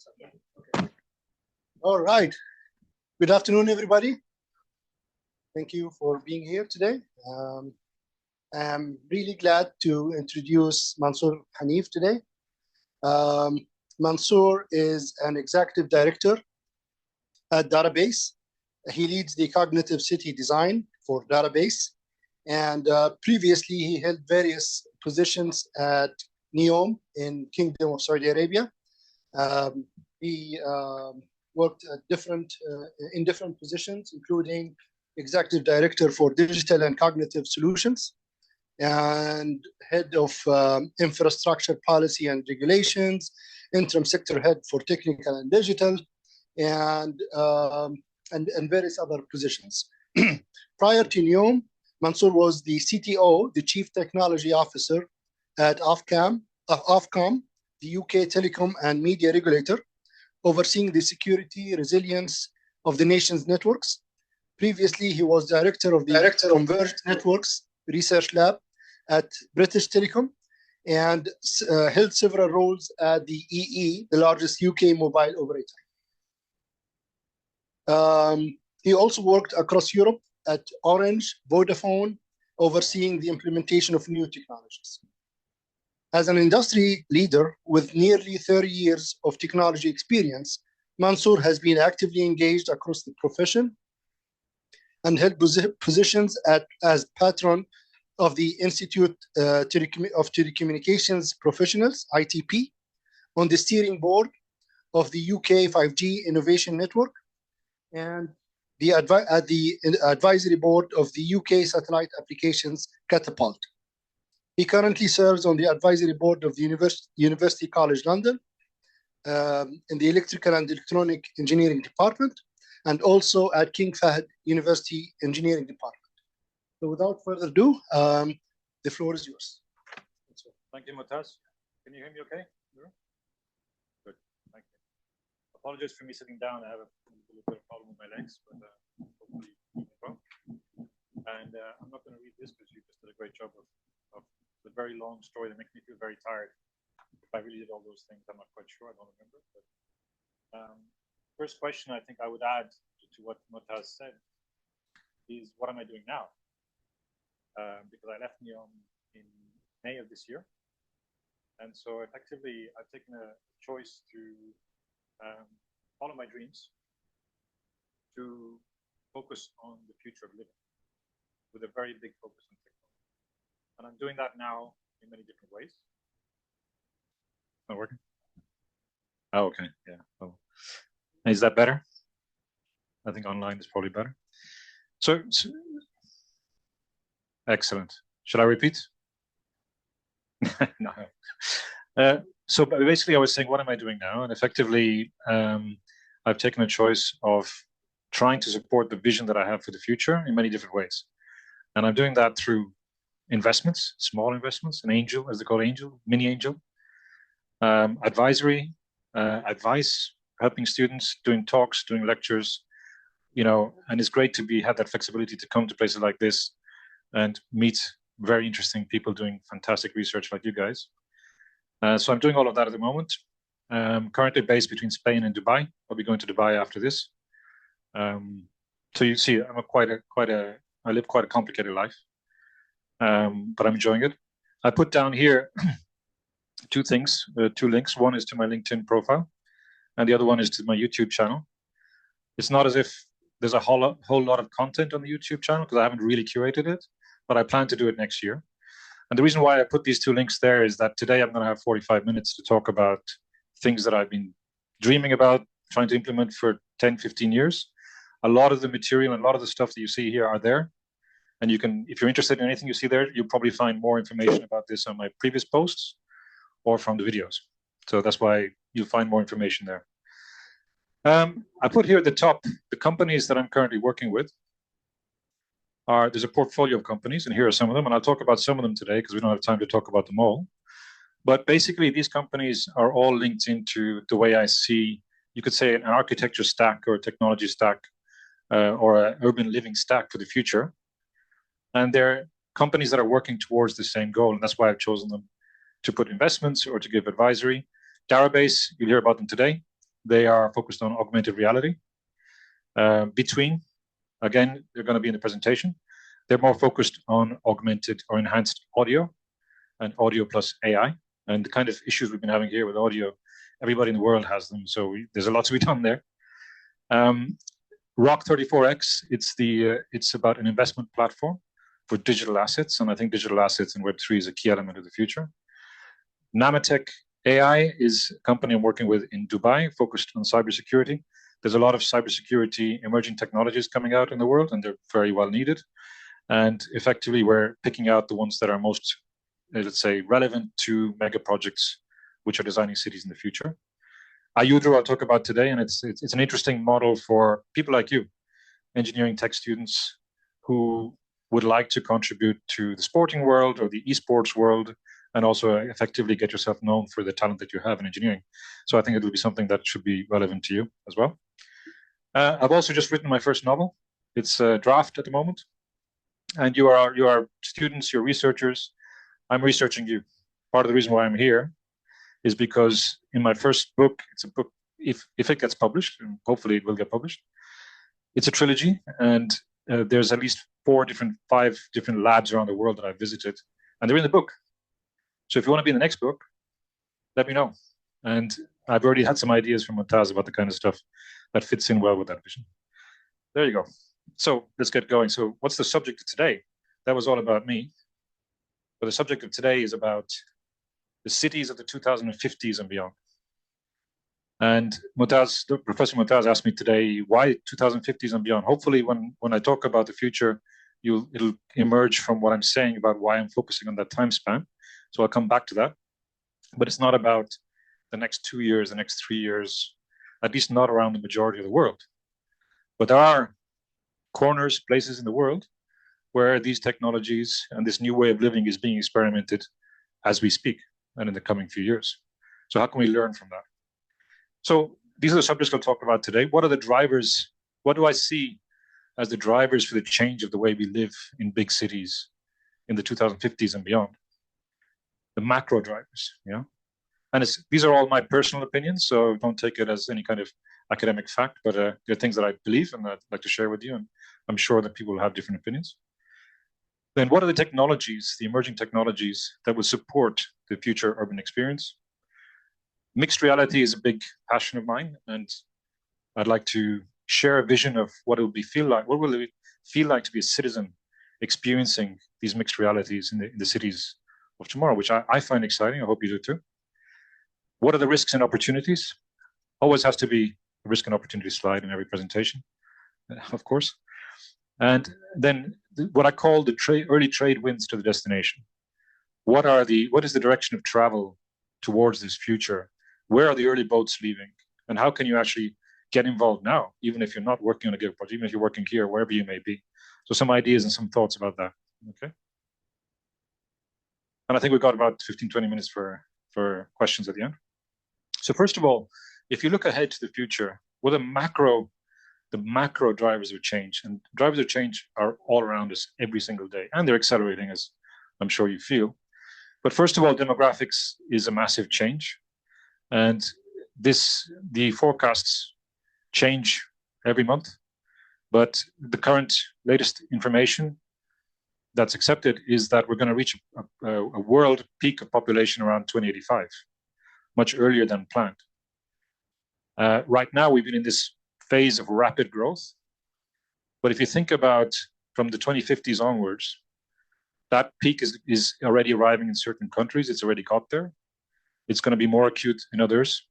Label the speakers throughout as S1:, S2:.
S1: Okay. All right. Good afternoon, everybody. Thank you for being here today. I'm really glad to introduce Mansoor Hanif today. Mansoor is an executive director at Database. He leads the cognitive city design for Database. And previously, he held various positions at NEOM in Kingdom of Saudi Arabia. He worked at in different positions, including executive director for digital and cognitive solutions and head of infrastructure policy and regulations, interim sector head for technical and digital, and various other positions. Prior to NEOM, Mansoor was the CTO, the Chief Technology Officer at Ofcom, the UK telecom and media regulator, overseeing the security resilience of the nation's networks. Previously, he was director of the Converged Networks Research Lab at British Telecom and held several roles at the EE, the largest UK mobile operator. He also worked across Europe at Orange, Vodafone, overseeing the implementation of new technologies. As an industry leader with nearly 30 years of technology experience, Mansoor has been actively engaged across the profession and held positions as patron of the Institute of Telecommunications Professionals, ITP, on the steering board of the UK 5G Innovation Network, and at the advisory board of the UK Satellite Applications Catapult. He currently serves on the advisory board of the University College London in the Electrical and Electronic Engineering Department, and also at King Fahd University Engineering Department. So without further ado, the floor is yours.
S2: Thank you, Mutaz. Can you hear me okay? Good, thank you. Apologies for me sitting down. I have a little bit of problem with my legs, but hopefully you can go. And I'm not going to read this because you just did a great job of the very long story that makes me feel very tired. If I really did all those things, I'm not quite sure. I don't remember. But first question I think I would add to what Mutaz said is, what am I doing now? Because I left NEOM in May of this year. And so effectively, I've taken a choice to follow my dreams, to focus on the future of living with a very big focus on technology. And I'm doing that now in many different ways. Not working? Oh, okay, yeah. Oh. Is that better? I think online is probably better. So excellent. Should I repeat? No. So basically, I was saying, what am I doing now? And effectively, I've taken a choice of trying to support the vision that I have for the future in many different ways. And I'm doing that through investments, small investments, an angel, as they call angel, mini angel, advisory, advice, helping students, doing talks, doing lectures, and it's great to have that flexibility to come to places like this and meet very interesting people doing fantastic research like you guys. So I'm doing all of that at the moment. Currently based between Spain and Dubai. I'll be going to Dubai after this. So you see, I live quite a complicated life, but I'm enjoying it. I put down here two links. One is to my LinkedIn profile, and the other one is to my YouTube channel. It's not as if there's a whole lot of content on the YouTube channel because I haven't really curated it, but I plan to do it next year. And the reason why I put these two links there is that today I'm going to have 45 minutes to talk about things that I've been dreaming about, trying to implement for 10, 15 years. A lot of the material and a lot of the stuff that you see here are there. And you can, if you're interested in anything you see there, you'll probably find more information about this on my previous posts or from the videos. So that's why you'll find more information there. I put here at the top, the companies that I'm currently working with. There's a portfolio of companies, and here are some of them, and I'll talk about some of them today because we don't have time to talk about them all. But basically, these companies are all linked into the way I see, you could say, an architecture stack or a technology stack or an urban living stack for the future. And they're companies that are working towards the same goal, and that's why I've chosen them to put investments or to give advisory. Database, you'll hear about them today. they are focused on augmented reality. Between, again, they're going to be in the presentation. They're more focused on augmented or enhanced audio and audio plus AI. And the kind of issues we've been having here with audio, everybody in the world has them. So there's a lot to be done there. Rock 34X, it's about an investment platform for digital assets. And I think digital assets and Web3 is a key element of the future. Namatech AI is a company I'm working with in Dubai, focused on cybersecurity. There's a lot of cybersecurity emerging technologies coming out in the world, and they're very well needed. And effectively, we're picking out the ones that are most, let's say, relevant to mega projects, which are designing cities in the future. Ayudro, I'll talk about today, and it's an interesting model for people like you, engineering tech students who would like to contribute to the sporting world or the esports world, and also effectively get yourself known for the talent that you have in engineering. So I think it will be something that should be relevant to you as well. I've also just written my first novel. It's a draft at the moment. And you are students, you're researchers. I'm researching you. Part of the reason why I'm here is because in my first book, it's a book, if it gets published, and hopefully it will get published, it's a trilogy, and there's at least 5 different labs around the world that I've visited, and they're in the book. So if you want to be in the next book, let me know. And I've already had some ideas from Mumtaz about the kind of stuff that fits in well with that vision. There you go. So let's get going. So what's the subject of today? That was all about me. But the subject of today is about the cities of the 2050s and beyond. And Professor Mumtaz asked me today, why 2050s and beyond? Hopefully when I talk about the future, it'll emerge from what I'm saying about why I'm focusing on that time span. So I'll come back to that. But it's not about the next 2 years, the next 3 years, at least not around the majority of the world. But there are corners, places in the world where these technologies and this new way of living is being experimented as we speak and in the coming few years. So how can we learn from that? So these are the subjects I'll talk about today. What are the drivers? What do I see as the drivers for the change of the way we live in big cities in the 2050s and beyond? The macro drivers, yeah? And these are all my personal opinions, so don't take it as any kind of academic fact, but they're things that I believe and I'd like to share with you, and I'm sure that people will have different opinions. Then what are the technologies, the emerging technologies that will support the future urban experience? Mixed reality is a big passion of mine, and I'd like to share a vision of what it will feel like. What will it feel like to be a citizen experiencing these mixed realities in the cities of tomorrow, which I find exciting. I hope you do too. What are the risks and opportunities? Always has to be a risk and opportunity slide in every presentation, of course. And then what I call the early trade winds to the destination. What is the direction of travel towards this future? Where are the early boats leaving? And how can you actually get involved now, even if you're not working on a given project, even if you're working here, wherever you may be? So some ideas and some thoughts about that, okay? And I think we've got about 15, 20 minutes for questions at the end. So first of all, if you look ahead to the future, what are the macro drivers of change? And drivers of change are all around us every single day, and they're accelerating, as I'm sure you feel. But first of all, demographics is a massive change. And the forecasts change every month. But the current latest information that's accepted is that we're going to reach a world peak of population around 2085, much earlier than planned. Right now, we've been in this phase of rapid growth. But if you think about from the 2050s onwards, that peak is already arriving in certain countries. It's already got there. It's going to be more acute in others.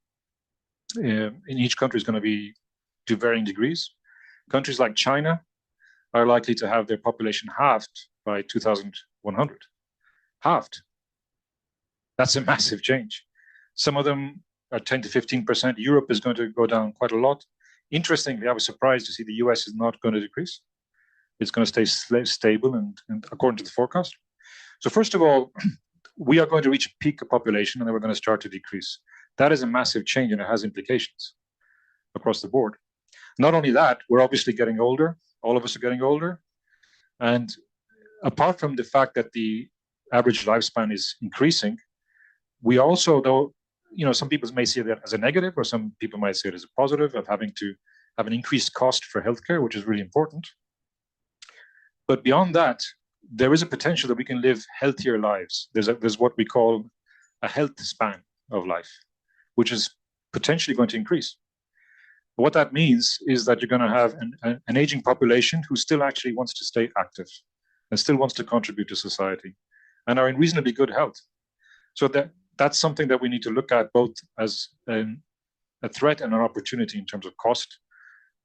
S2: In each country is going to be to varying degrees. Countries like China are likely to have their population halved by 2100. Halved. That's a massive change. Some of them are 10 to 15%. Europe is going to go down quite a lot. Interestingly, I was surprised to see the US is not going to decrease. It's going to stay stable and according to the forecast. So first of all, we are going to reach a peak of population and then we're going to start to decrease. That is a massive change and it has implications across the board. Not only that, we're obviously getting older. All of us are getting older. And apart from the fact that the average lifespan is increasing, we also, though, some people may see that as a negative, or some people might see it as a positive of having to have an increased cost for healthcare, which is really important. But beyond that, there is a potential that we can live healthier lives. There's what we call a health span of life, which is potentially going to increase. What that means is that you're going to have an aging population who still actually wants to stay active and still wants to contribute to society and are in reasonably good health. So that's something that we need to look at both as a threat and an opportunity in terms of cost,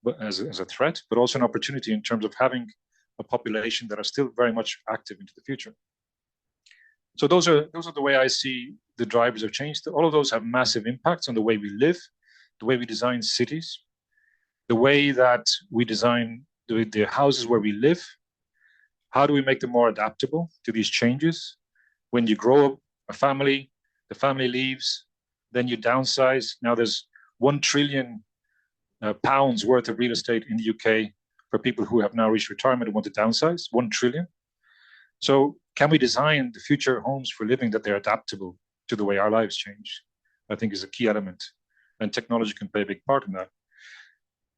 S2: but as a threat, but also an opportunity in terms of having a population that are still very much active into the future. So those are the way I see the drivers of change. All of those have massive impacts on the way we live, the way we design cities, the way that we design the houses where we live. How do we make them more adaptable to these changes? When you grow up a family, the family leaves, then you downsize. Now there's £1 trillion worth of real estate in the UK for people who have now reached retirement and want to downsize, 1 trillion. So can we design the future homes for living that they're adaptable to the way our lives change? I think is a key element, and technology can play a big part in that.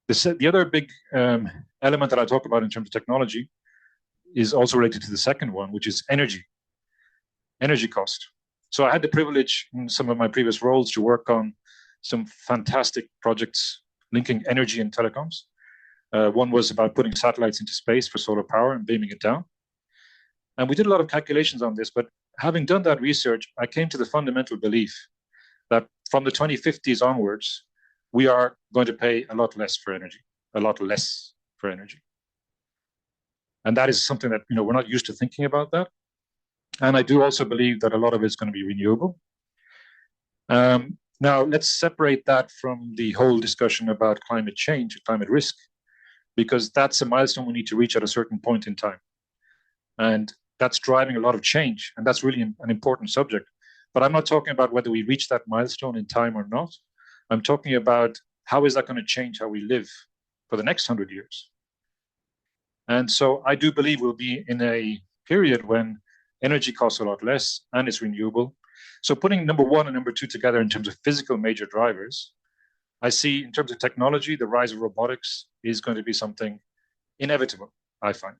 S2: The other big element that I talk about in terms of technology is also related to the second one, which is energy cost. So I had the privilege in some of my previous roles to work on some fantastic projects linking energy and telecoms. One was about putting satellites into space for solar power and beaming it down. And we did a lot of calculations on this, but having done that research, I came to the fundamental belief that from the 2050s onwards, we are going to pay a lot less for energy. And that is something that, we're not used to thinking about that. And I do also believe that a lot of it is going to be renewable. Now, let's separate that from the whole discussion about climate change, climate risk, because that's a milestone we need to reach at a certain point in time. And that's driving a lot of change. And that's really an important subject. But I'm not talking about whether we reach that milestone in time or not. I'm talking about how is that going to change how we live for the next 100 years. And so I do believe we'll be in a period when energy costs a lot less and it's renewable. So putting number one and number two together in terms of physical major drivers, I see in terms of technology, the rise of robotics is going to be something inevitable, I find.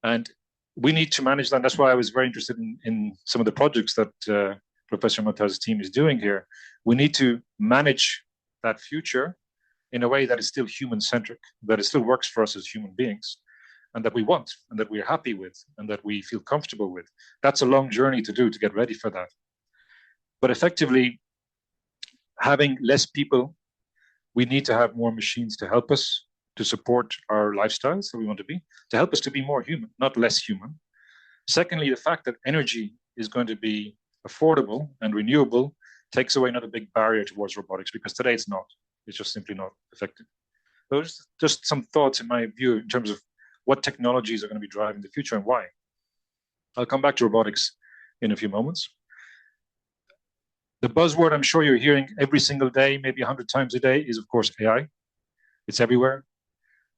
S2: And we need to manage that. That's why I was very interested in some of the projects that Professor Montaz's team is doing here. We need to manage that future in a way that is still human-centric, that it still works for us as human beings, and that we want, and that we're happy with, and that we feel comfortable with. That's a long journey to do to get ready for that. But effectively, having less people, we need to have more machines to help us to support our lifestyles that we want to be, to help us to be more human, not less human. Secondly, the fact that energy is going to be affordable and renewable takes away another big barrier towards robotics, because today it's not. It's just simply not effective. Those just some thoughts in my view in terms of what technologies are going to be driving the future and why. I'll come back to robotics in a few moments. The buzzword I'm sure you're hearing every single day, maybe 100 times a day, is of course AI. It's everywhere.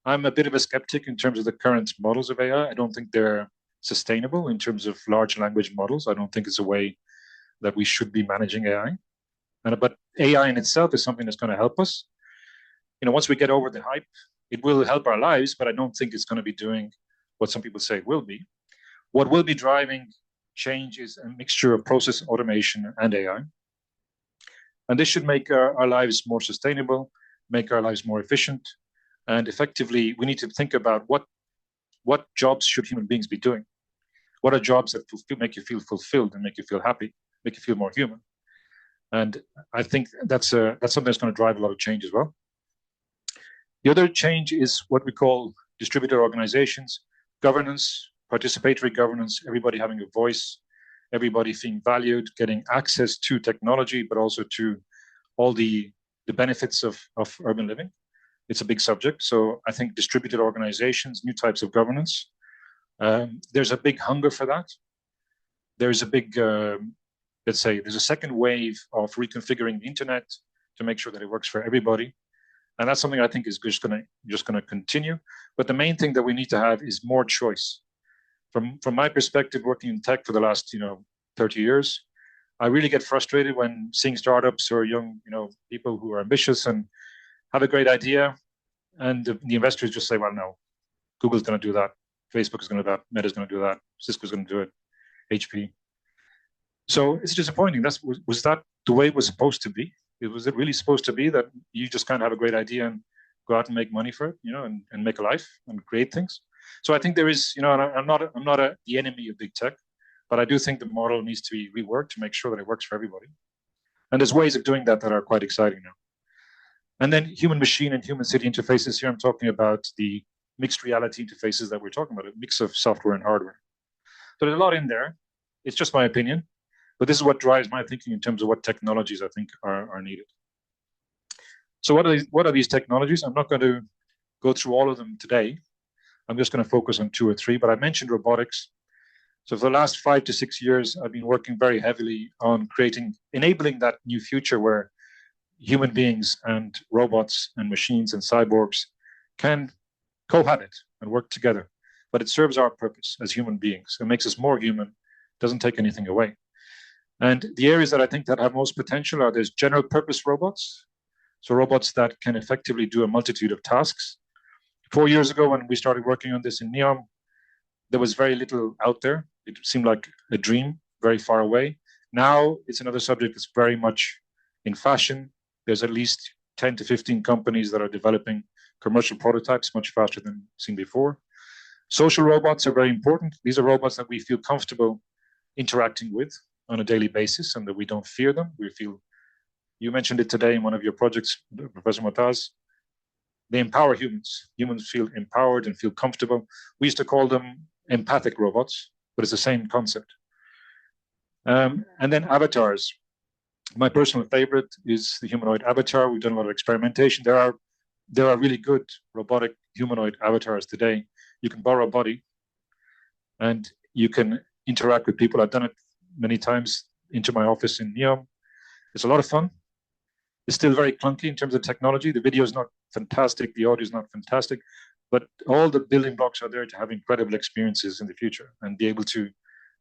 S2: I'm a bit of a skeptic in terms of the current models of AI. I don't think they're sustainable in terms of large language models. I don't think it's a way that we should be managing AI. But AI in itself is something that's going to help us. Once we get over the hype, it will help our lives, but I don't think it's going to be doing what some people say it will be. What will be driving change is a mixture of process automation and AI. And this should make our lives more sustainable, make our lives more efficient. And effectively, we need to think about what jobs should human beings be doing? What are jobs that make you feel fulfilled and make you feel happy, make you feel more human? And I think that's something that's going to drive a lot of change as well. The other change is what we call distributed organizations, governance, participatory governance, everybody having a voice, everybody feeling valued, getting access to technology, but also to all the benefits of urban living. It's a big subject. So I think distributed organizations, new types of governance, there's a big hunger for that. There's a big, let's say, there's a second wave of reconfiguring the internet to make sure that it works for everybody. And that's something I think is just going to continue. But the main thing that we need to have is more choice. From my perspective, working in tech for the last 30 years, I really get frustrated when seeing startups or young, people who are ambitious and have a great idea, and the investors just say, "Well, no, Google's going to do that, Facebook is going to do that, Meta's going to do that, Cisco's going to do it, HP." So it's disappointing. Was that the way it was supposed to be? Was it really supposed to be that you just kind of have a great idea and go out and make money for it, and make a life and create things? So I think there is, and I'm not the enemy of big tech, but I do think the model needs to be reworked to make sure that it works for everybody. And there's ways of doing that that are quite exciting now. And then human machine and human city interfaces. Here I'm talking about the mixed reality interfaces that we're talking about, a mix of software and hardware. So there's a lot in there. It's just my opinion, but this is what drives my thinking in terms of what technologies I think are needed. So what are these technologies? I'm not going to go through all of them today. I'm just going to focus on 2 or 3, but I mentioned robotics. So for the last 5 to 6 years, I've been working very heavily on enabling that new future where human beings and robots and machines and cyborgs can cohabit and work together. But it serves our purpose as human beings. It makes us more human, doesn't take anything away. And the areas that I think that have most potential are there's general purpose robots. So robots that can effectively do a multitude of tasks. 4 years ago, when we started working on this in NEOM, there was very little out there. It seemed like a dream, very far away. Now it's another subject that's very much in fashion. There's at least 10 to 15 companies that are developing commercial prototypes much faster than seen before. Social robots are very important. These are robots that we feel comfortable interacting with on a daily basis and that we don't fear them. You mentioned it today in one of your projects, Professor Motaz. They empower humans. Humans feel empowered and feel comfortable. We used to call them empathic robots, but it's the same concept. And then avatars. My personal favorite is the humanoid avatar. We've done a lot of experimentation. There are really good robotic humanoid avatars today. You can borrow a body and you can interact with people. I've done it many times into my office in NEOM. It's a lot of fun. It's still very clunky in terms of technology. The video is not fantastic. The audio is not fantastic, but all the building blocks are there to have incredible experiences in the future and be able to,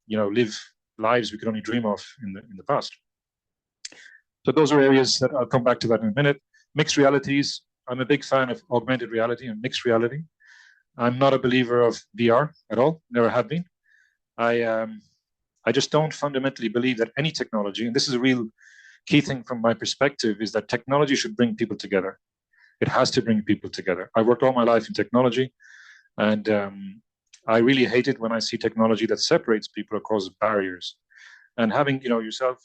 S2: live lives we could only dream of in the past. So those are areas that I'll come back to that in a minute. Mixed realities. I'm a big fan of augmented reality and mixed reality. I'm not a believer of VR at all. Never have been. I just don't fundamentally believe that any technology, and this is a real key thing from my perspective, is that technology should bring people together. It has to bring people together. I worked all my life in technology, and I really hate it when I see technology that separates people or causes barriers. And having yourself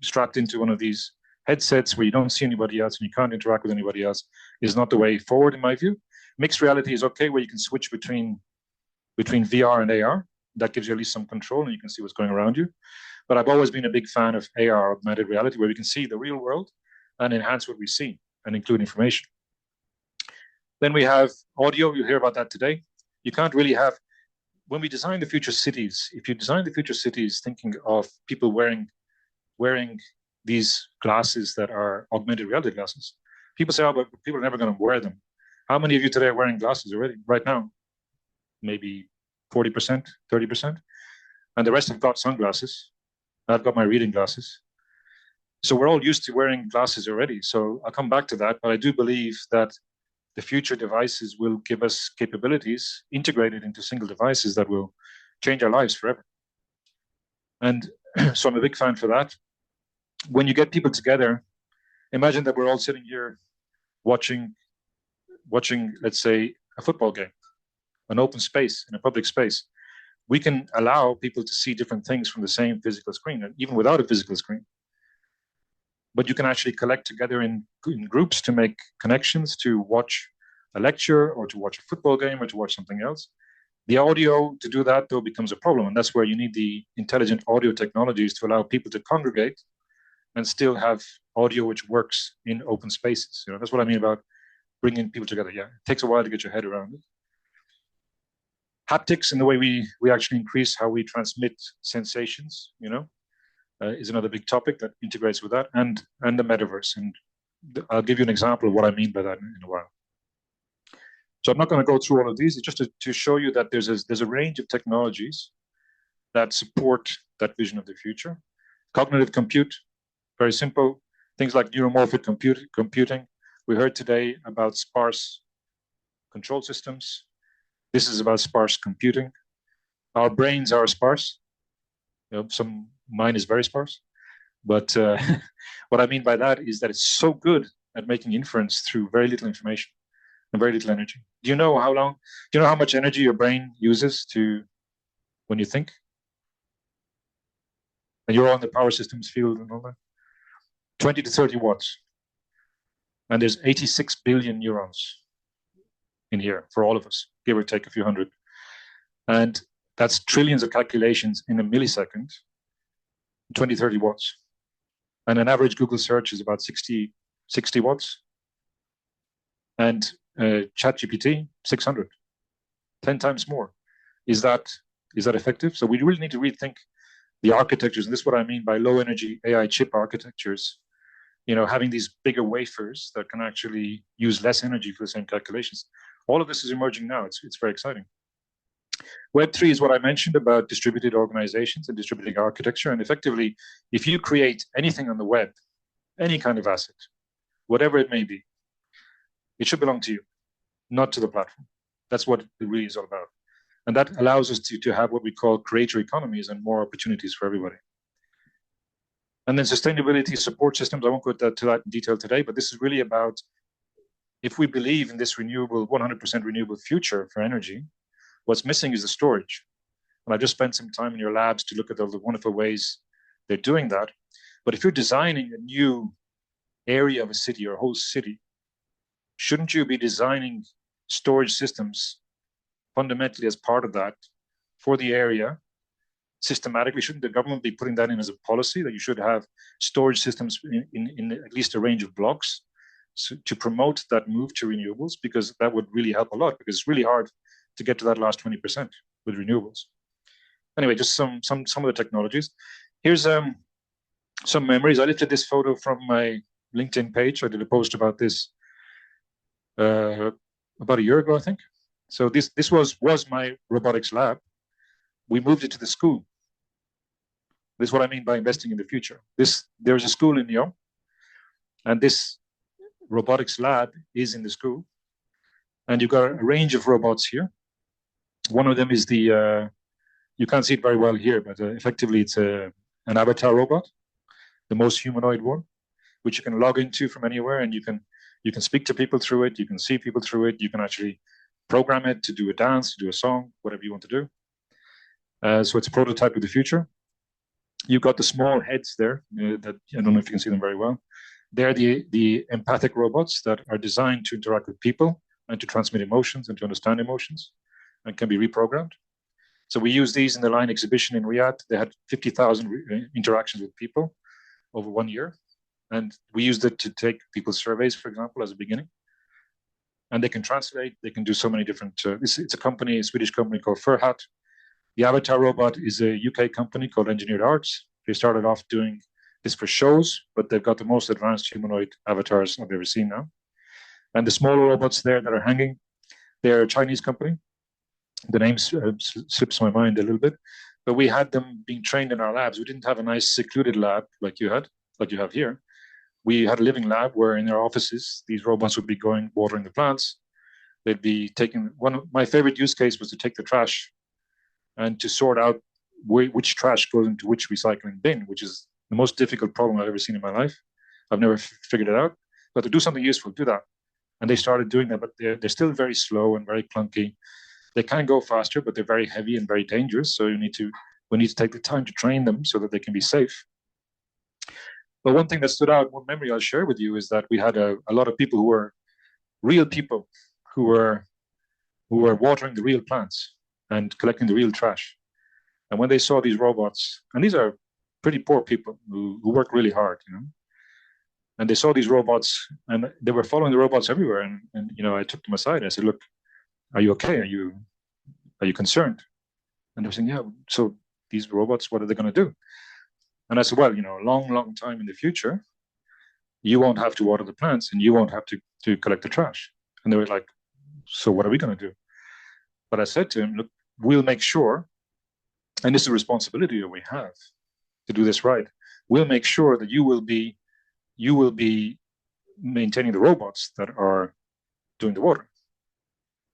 S2: strapped into one of these headsets where you don't see anybody else and you can't interact with anybody else is not the way forward, in my view. Mixed reality is okay, where you can switch between VR and AR. That gives you at least some control and you can see what's going around you. But I've always been a big fan of AR, augmented reality, where we can see the real world and enhance what we see and include information. Then we have audio. You'll hear about that today. You can't really have, when we design the future cities, if you design the future cities thinking of people wearing these glasses that are augmented reality glasses, people say, oh, but people are never going to wear them. How many of you today are wearing glasses already, right now? Maybe 40%, 30%. And the rest have got sunglasses. I've got my reading glasses. So we're all used to wearing glasses already. So I'll come back to that. But I do believe that the future devices will give us capabilities integrated into single devices that will change our lives forever. And so I'm a big fan for that. When you get people together, imagine that we're all sitting here watching, let's say, a football game, an open space, in a public space. We can allow people to see different things from the same physical screen, and even without a physical screen. But you can actually collect together in groups to make connections, to watch a lecture or to watch a football game or to watch something else. The audio to do that, though, becomes a problem. And that's where you need the intelligent audio technologies to allow people to congregate and still have audio which works in open spaces. That's what I mean about bringing people together. Yeah, it takes a while to get your head around it. Haptics and the way we actually increase how we transmit sensations, is another big topic that integrates with that, and the metaverse. And I'll give you an example of what I mean by that in a while. So I'm not going to go through all of these. It's just to show you that there's a range of technologies that support that vision of the future. Cognitive compute, very simple. Things like neuromorphic computing. We heard today about sparse control systems. This is about sparse computing. Our brains are sparse. Mine is very sparse. But what I mean by that is that it's so good at making inference through very little information and very little energy. Do you know how much energy your brain uses when you think? And you're on the power systems field and all that? 20 to 30 watts. And there's 86 billion neurons in here for all of us, give or take a few hundred. And that's trillions of calculations in a millisecond, 20, 30 watts. And an average Google search is about 60 watts. And ChatGPT, 600, 10 times more. Is that effective? So we really need to rethink the architectures. And this is what I mean by low energy AI chip architectures. Having these bigger wafers that can actually use less energy for the same calculations. All of this is emerging now. It's very exciting. Web3 is what I mentioned about distributed organizations and distributed architecture. And effectively, if you create anything on the web, any kind of asset, whatever it may be, it should belong to you, not to the platform. That's what it really is all about. And that allows us to have what we call creator economies and more opportunities for everybody. And then sustainability support systems, I won't go to that in detail today, but this is really about if we believe in this renewable, 100% renewable future for energy, what's missing is the storage. And I just spent some time in your labs to look at all the wonderful ways they're doing that. But if you're designing a new area of a city or a whole city, shouldn't you be designing storage systems fundamentally as part of that for the area? Systematically, shouldn't the government be putting that in as a policy that you should have storage systems in at least a range of blocks to promote that move to renewables? Because that would really help a lot, because it's really hard to get to that last 20% with renewables. Anyway, just some of the technologies. Here's some memories. I lifted this photo from my LinkedIn page. I did a post about this about a year ago, I think. So this was my robotics lab. We moved it to the school. This is what I mean by investing in the future. There's a school in Lyon, and this robotics lab is in the school. And you've got a range of robots here. One of them is you can't see it very well here, but effectively it's an avatar robot, the most humanoid one, which you can log into from anywhere, and you can speak to people through it, you can see people through it, you can actually program it to do a dance, to do a song, whatever you want to do. So it's a prototype of the future. You've got the small heads there that I don't know if you can see them very well. They're the empathic robots that are designed to interact with people and to transmit emotions and to understand emotions and can be reprogrammed. So we use these in the Line exhibition in Riyadh. They had 50,000 interactions with people over 1 year. And we used it to take people's surveys, for example, as a beginning. And they can translate, they can do so many different, it's a company, a Swedish company called Furhat. The avatar robot is a UK company called Engineered Arts. They started off doing this for shows, but they've got the most advanced humanoid avatars I've ever seen now. And the smaller robots there that are hanging, they're a Chinese company. The name slips my mind a little bit, but we had them being trained in our labs. We didn't have a nice secluded lab like you have here. We had a living lab where in their offices, these robots would be going watering the plants. They'd be taking my favorite use case was to take the trash and to sort out which trash goes into which recycling bin, which is the most difficult problem I've ever seen in my life. I've never figured it out, but to do something useful, do that. And they started doing that, but they're still very slow and very clunky. They can go faster, but they're very heavy and very dangerous. So we need to take the time to train them so that they can be safe. But one thing that stood out, one memory I'll share with you, is that we had a lot of people who were real people who were watering the real plants and collecting the real trash. And when they saw these robots, and these are pretty poor people who work really hard, and they saw these robots and they were following the robots everywhere. And I took them aside. I said, look, are you okay? Are you concerned? And they were saying, yeah, so these robots, what are they going to do? And I said, well, a long, long time in the future, you won't have to water the plants and you won't have to collect the trash. And they were like, so what are we going to do? But I said to him, look, we'll make sure, and this is a responsibility that we have to do this right, we'll make sure that you will be maintaining the robots that are doing the water.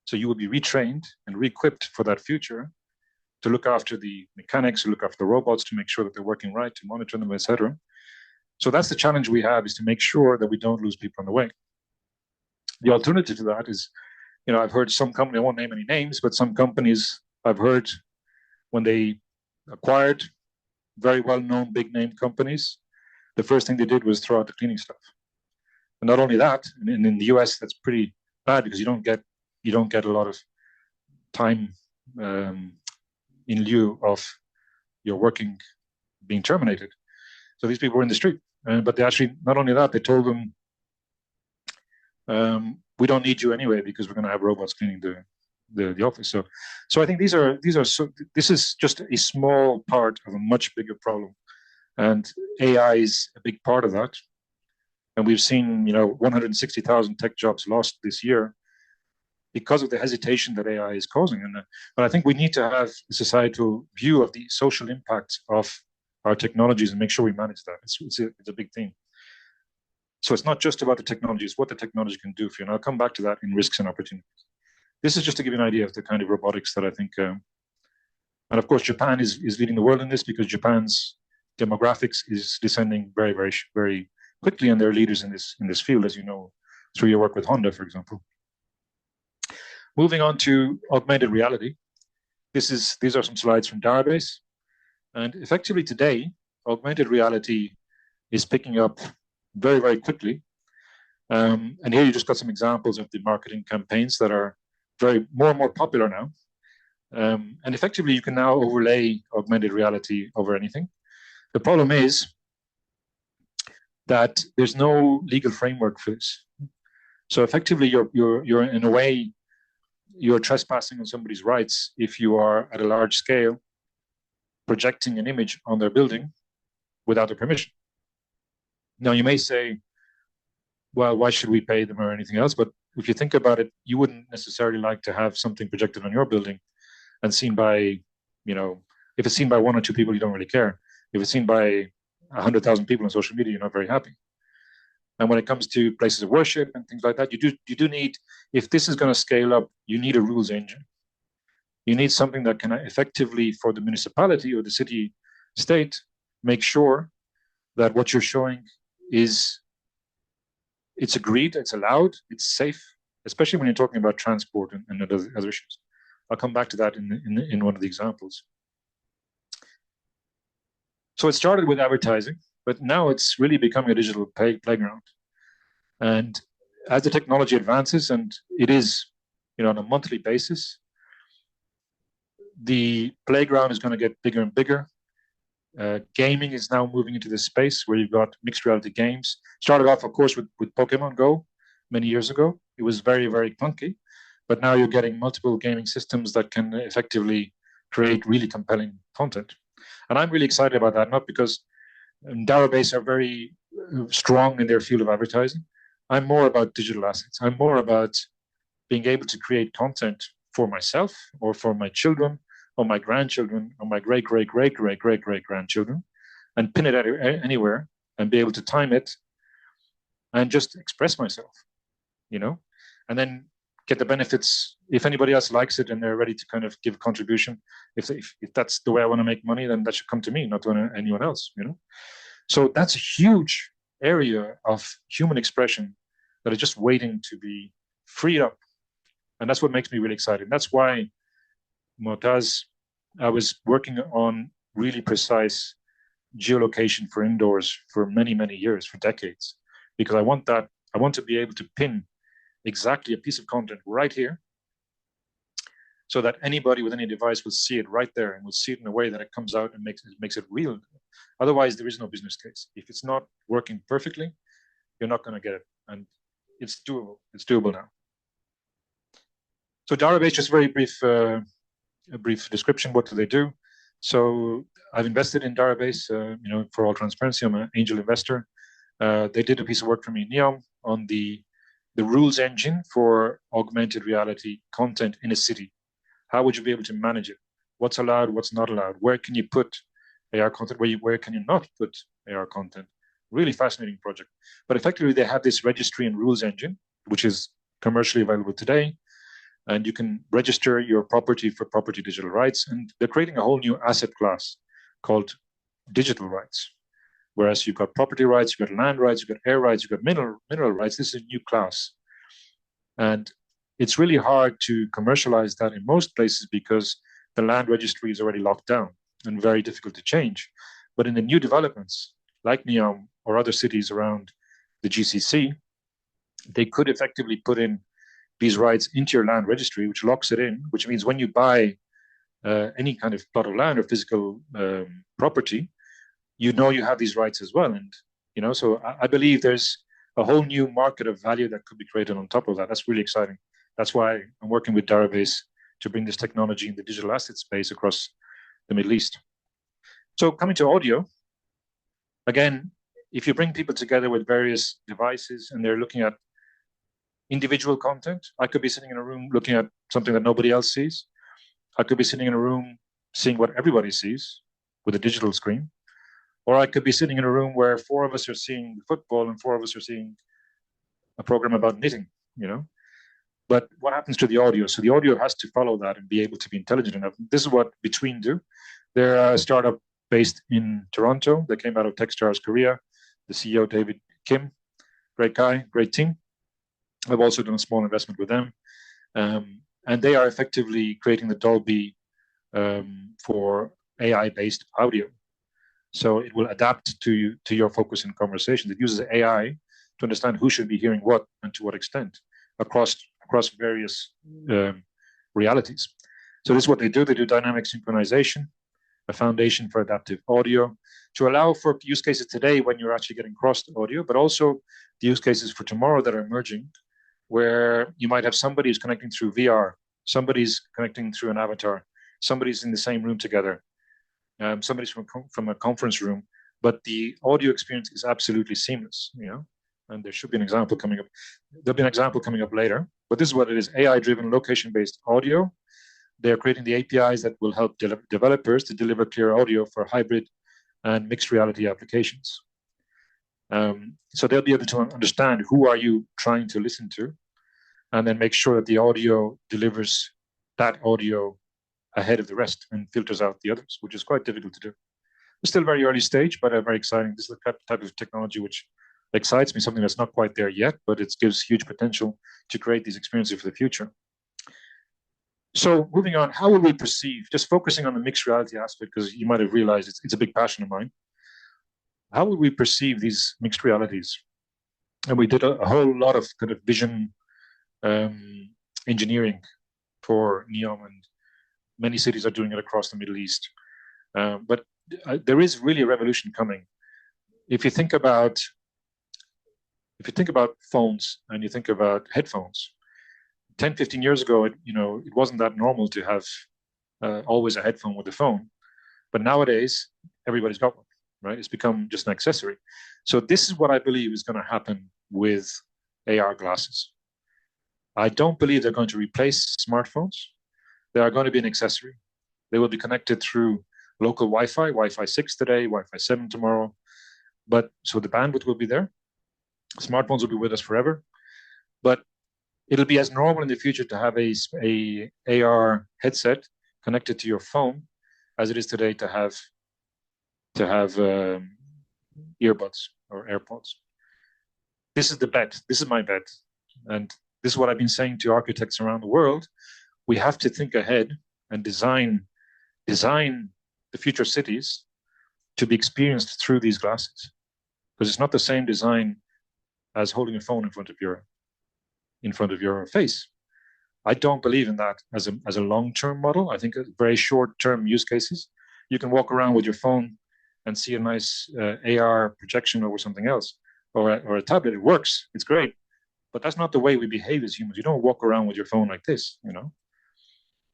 S2: So you will be retrained and re-equipped for that future to look after the mechanics, to look after the robots, to make sure that they're working right, to monitor them, etc. So that's the challenge we have, is to make sure that we don't lose people on the way. The alternative to that is, I've heard some company, I won't name any names, but some companies I've heard when they acquired very well-known big name companies, the first thing they did was throw out the cleaning stuff. And not only that, and in the US, that's pretty bad because you don't get a lot of time in lieu of your working being terminated. So these people were in the street, but they actually, not only that, they told them, we don't need you anyway because we're going to have robots cleaning the office. So I think this is just a small part of a much bigger problem, and AI is a big part of that. And we've seen 160,000 tech jobs lost this year because of the hesitation that AI is causing. But I think we need to have a societal view of the social impact of our technologies and make sure we manage that. It's a big thing. So it's not just about the technology, it's what the technology can do for you. And I'll come back to that in risks and opportunities. This is just to give you an idea of the kind of robotics that I think, and of course, Japan is leading the world in this because Japan's demographics is descending very, very, very quickly, and they're leaders in this field, as you know, through your work with Honda, for example. Moving on to augmented reality. These are some slides from Database. And effectively today, augmented reality is picking up very, very quickly. And here you just got some examples of the marketing campaigns that are more and more popular now. And effectively, you can now overlay augmented reality over anything. The problem is that there's no legal framework for this. So effectively, you're in a way, you're trespassing on somebody's rights if you are at a large scale projecting an image on their building without their permission. Now, you may say, well, why should we pay them or anything else? But if you think about it, you wouldn't necessarily like to have something projected on your building and seen by, if it's seen by one or two people, you don't really care. If it's seen by 100,000 people on social media, you're not very happy. And when it comes to places of worship and things like that, you do need, if this is going to scale up, you need a rules engine. You need something that can effectively, for the municipality or the city state, make sure that what you're showing it's agreed, it's allowed, it's safe, especially when you're talking about transport and other issues. I'll come back to that in one of the examples. So it started with advertising, but now it's really becoming a digital playground. And as the technology advances, and it is, on a monthly basis, the playground is going to get bigger and bigger. Gaming is now moving into this space where you've got mixed reality games. Started off, of course, with Pokemon Go many years ago. It was very, very clunky, but now you're getting multiple gaming systems that can effectively create really compelling content. And I'm really excited about that, not because Database are very strong in their field of advertising. I'm more about digital assets. I'm more about being able to create content for myself or for my children or my grandchildren or my great-great-great-great-great-great-grandchildren and pin it anywhere and be able to time it and just express myself, and then get the benefits. If anybody else likes it and they're ready to kind of give a contribution, if that's the way I want to make money, then that should come to me, not to anyone else, So that's a huge area of human expression that is just waiting to be freed up. And that's what makes me really excited. That's why, Motaz, I was working on really precise geolocation for indoors for many, many years, for decades, because I want to be able to pin exactly a piece of content right here so that anybody with any device will see it right there and will see it in a way that it comes out and makes it real. Otherwise, there is no business case. If it's not working perfectly, you're not going to get it. And it's doable. It's doable now. So Database, just very brief, a brief description. What do they do? So I've invested in Database, for all transparency. I'm an angel investor. They did a piece of work for me in NEOM on the rules engine for augmented reality content in a city. How would you be able to manage it? What's allowed, what's not allowed? Where can you put AR content? Where can you not put AR content? Really fascinating project. But effectively, they have this registry and rules engine, which is commercially available today. And you can register your property for property digital rights. And they're creating a whole new asset class called digital rights. Whereas you've got property rights, you've got land rights, you've got air rights, you've got mineral rights. This is a new class. And it's really hard to commercialize that in most places because the land registry is already locked down and very difficult to change. But in the new developments, like Neom or other cities around the GCC, they could effectively put in these rights into your land registry, which locks it in, which means when you buy any kind of plot of land or physical property, you know you have these rights as well. And, you know, so I believe there's a whole new market of value that could be created on top of that. That's really exciting. That's why I'm working with Darabase to bring this technology in the digital asset space across the Middle East. So coming to audio, again, if you bring people together with various devices and they're looking at individual content, I could be sitting in a room looking at something that nobody else sees. I could be sitting in a room seeing what everybody sees with a digital screen. Or I could be sitting in a room where 4 of us are seeing football and 4 of us are seeing a program about knitting, you know. But what happens to the audio? So the audio has to follow that and be able to be intelligent enough. This is what Between do. They're a startup based in Toronto. They came out of Techstars Korea. The CEO, David Kim, great guy, great team. I've also done a small investment with them. And they are effectively creating the Dolby for AI-based audio. So it will adapt to your focus in conversations. It uses AI to understand who should be hearing what and to what extent across various realities. So this is what they do. They do dynamic synchronization, a foundation for adaptive audio, to allow for use cases today when you're actually getting crossed audio, but also the use cases for tomorrow that are emerging, where you might have somebody who's connecting through VR, somebody's connecting through an avatar, somebody's in the same room together, somebody's from a conference room, but the audio experience is absolutely seamless, you know. And there should be an example coming up. There'll be an example coming up later, but this is what it is: AI-driven, location-based audio. They're creating the APIs that will help developers to deliver clear audio for hybrid and mixed reality applications. So they'll be able to understand who are you trying to listen to, and then make sure that the audio delivers that audio ahead of the rest and filters out the others, which is quite difficult to do. It's still very early stage, but very exciting. This is the type of technology which excites me, something that's not quite there yet, but it gives huge potential to create these experiences for the future. So moving on, how will we perceive, just focusing on the mixed reality aspect, because you might have realized it's a big passion of mine. How will we perceive these mixed realities? And we did a whole lot of kind of vision engineering for NEOM, and many cities are doing it across the Middle East. But there is really a revolution coming. If you think about phones and you think about headphones, 10, 15 years ago, it wasn't that normal to have always a headphone with the phone. But nowadays, everybody's got one, right? It's become just an accessory. So this is what I believe is going to happen with AR glasses. I don't believe they're going to replace smartphones. They are going to be an accessory. They will be connected through local Wi-Fi, Wi-Fi 6 today, Wi-Fi 7 tomorrow. But so the bandwidth will be there. Smartphones will be with us forever. But it'll be as normal in the future to have a AR headset connected to your phone as it is today to have earbuds or AirPods. This is the bet. This is my bet. And this is what I've been saying to architects around the world. We have to think ahead and design the future cities to be experienced through these glasses. Because it's not the same design as holding a phone in front of your face. I don't believe in that as a long-term model. I think very short-term use cases. You can walk around with your phone and see a nice AR projection over something else, or a tablet. It works. It's great. But that's not the way we behave as humans. You don't walk around with your phone like this, you know?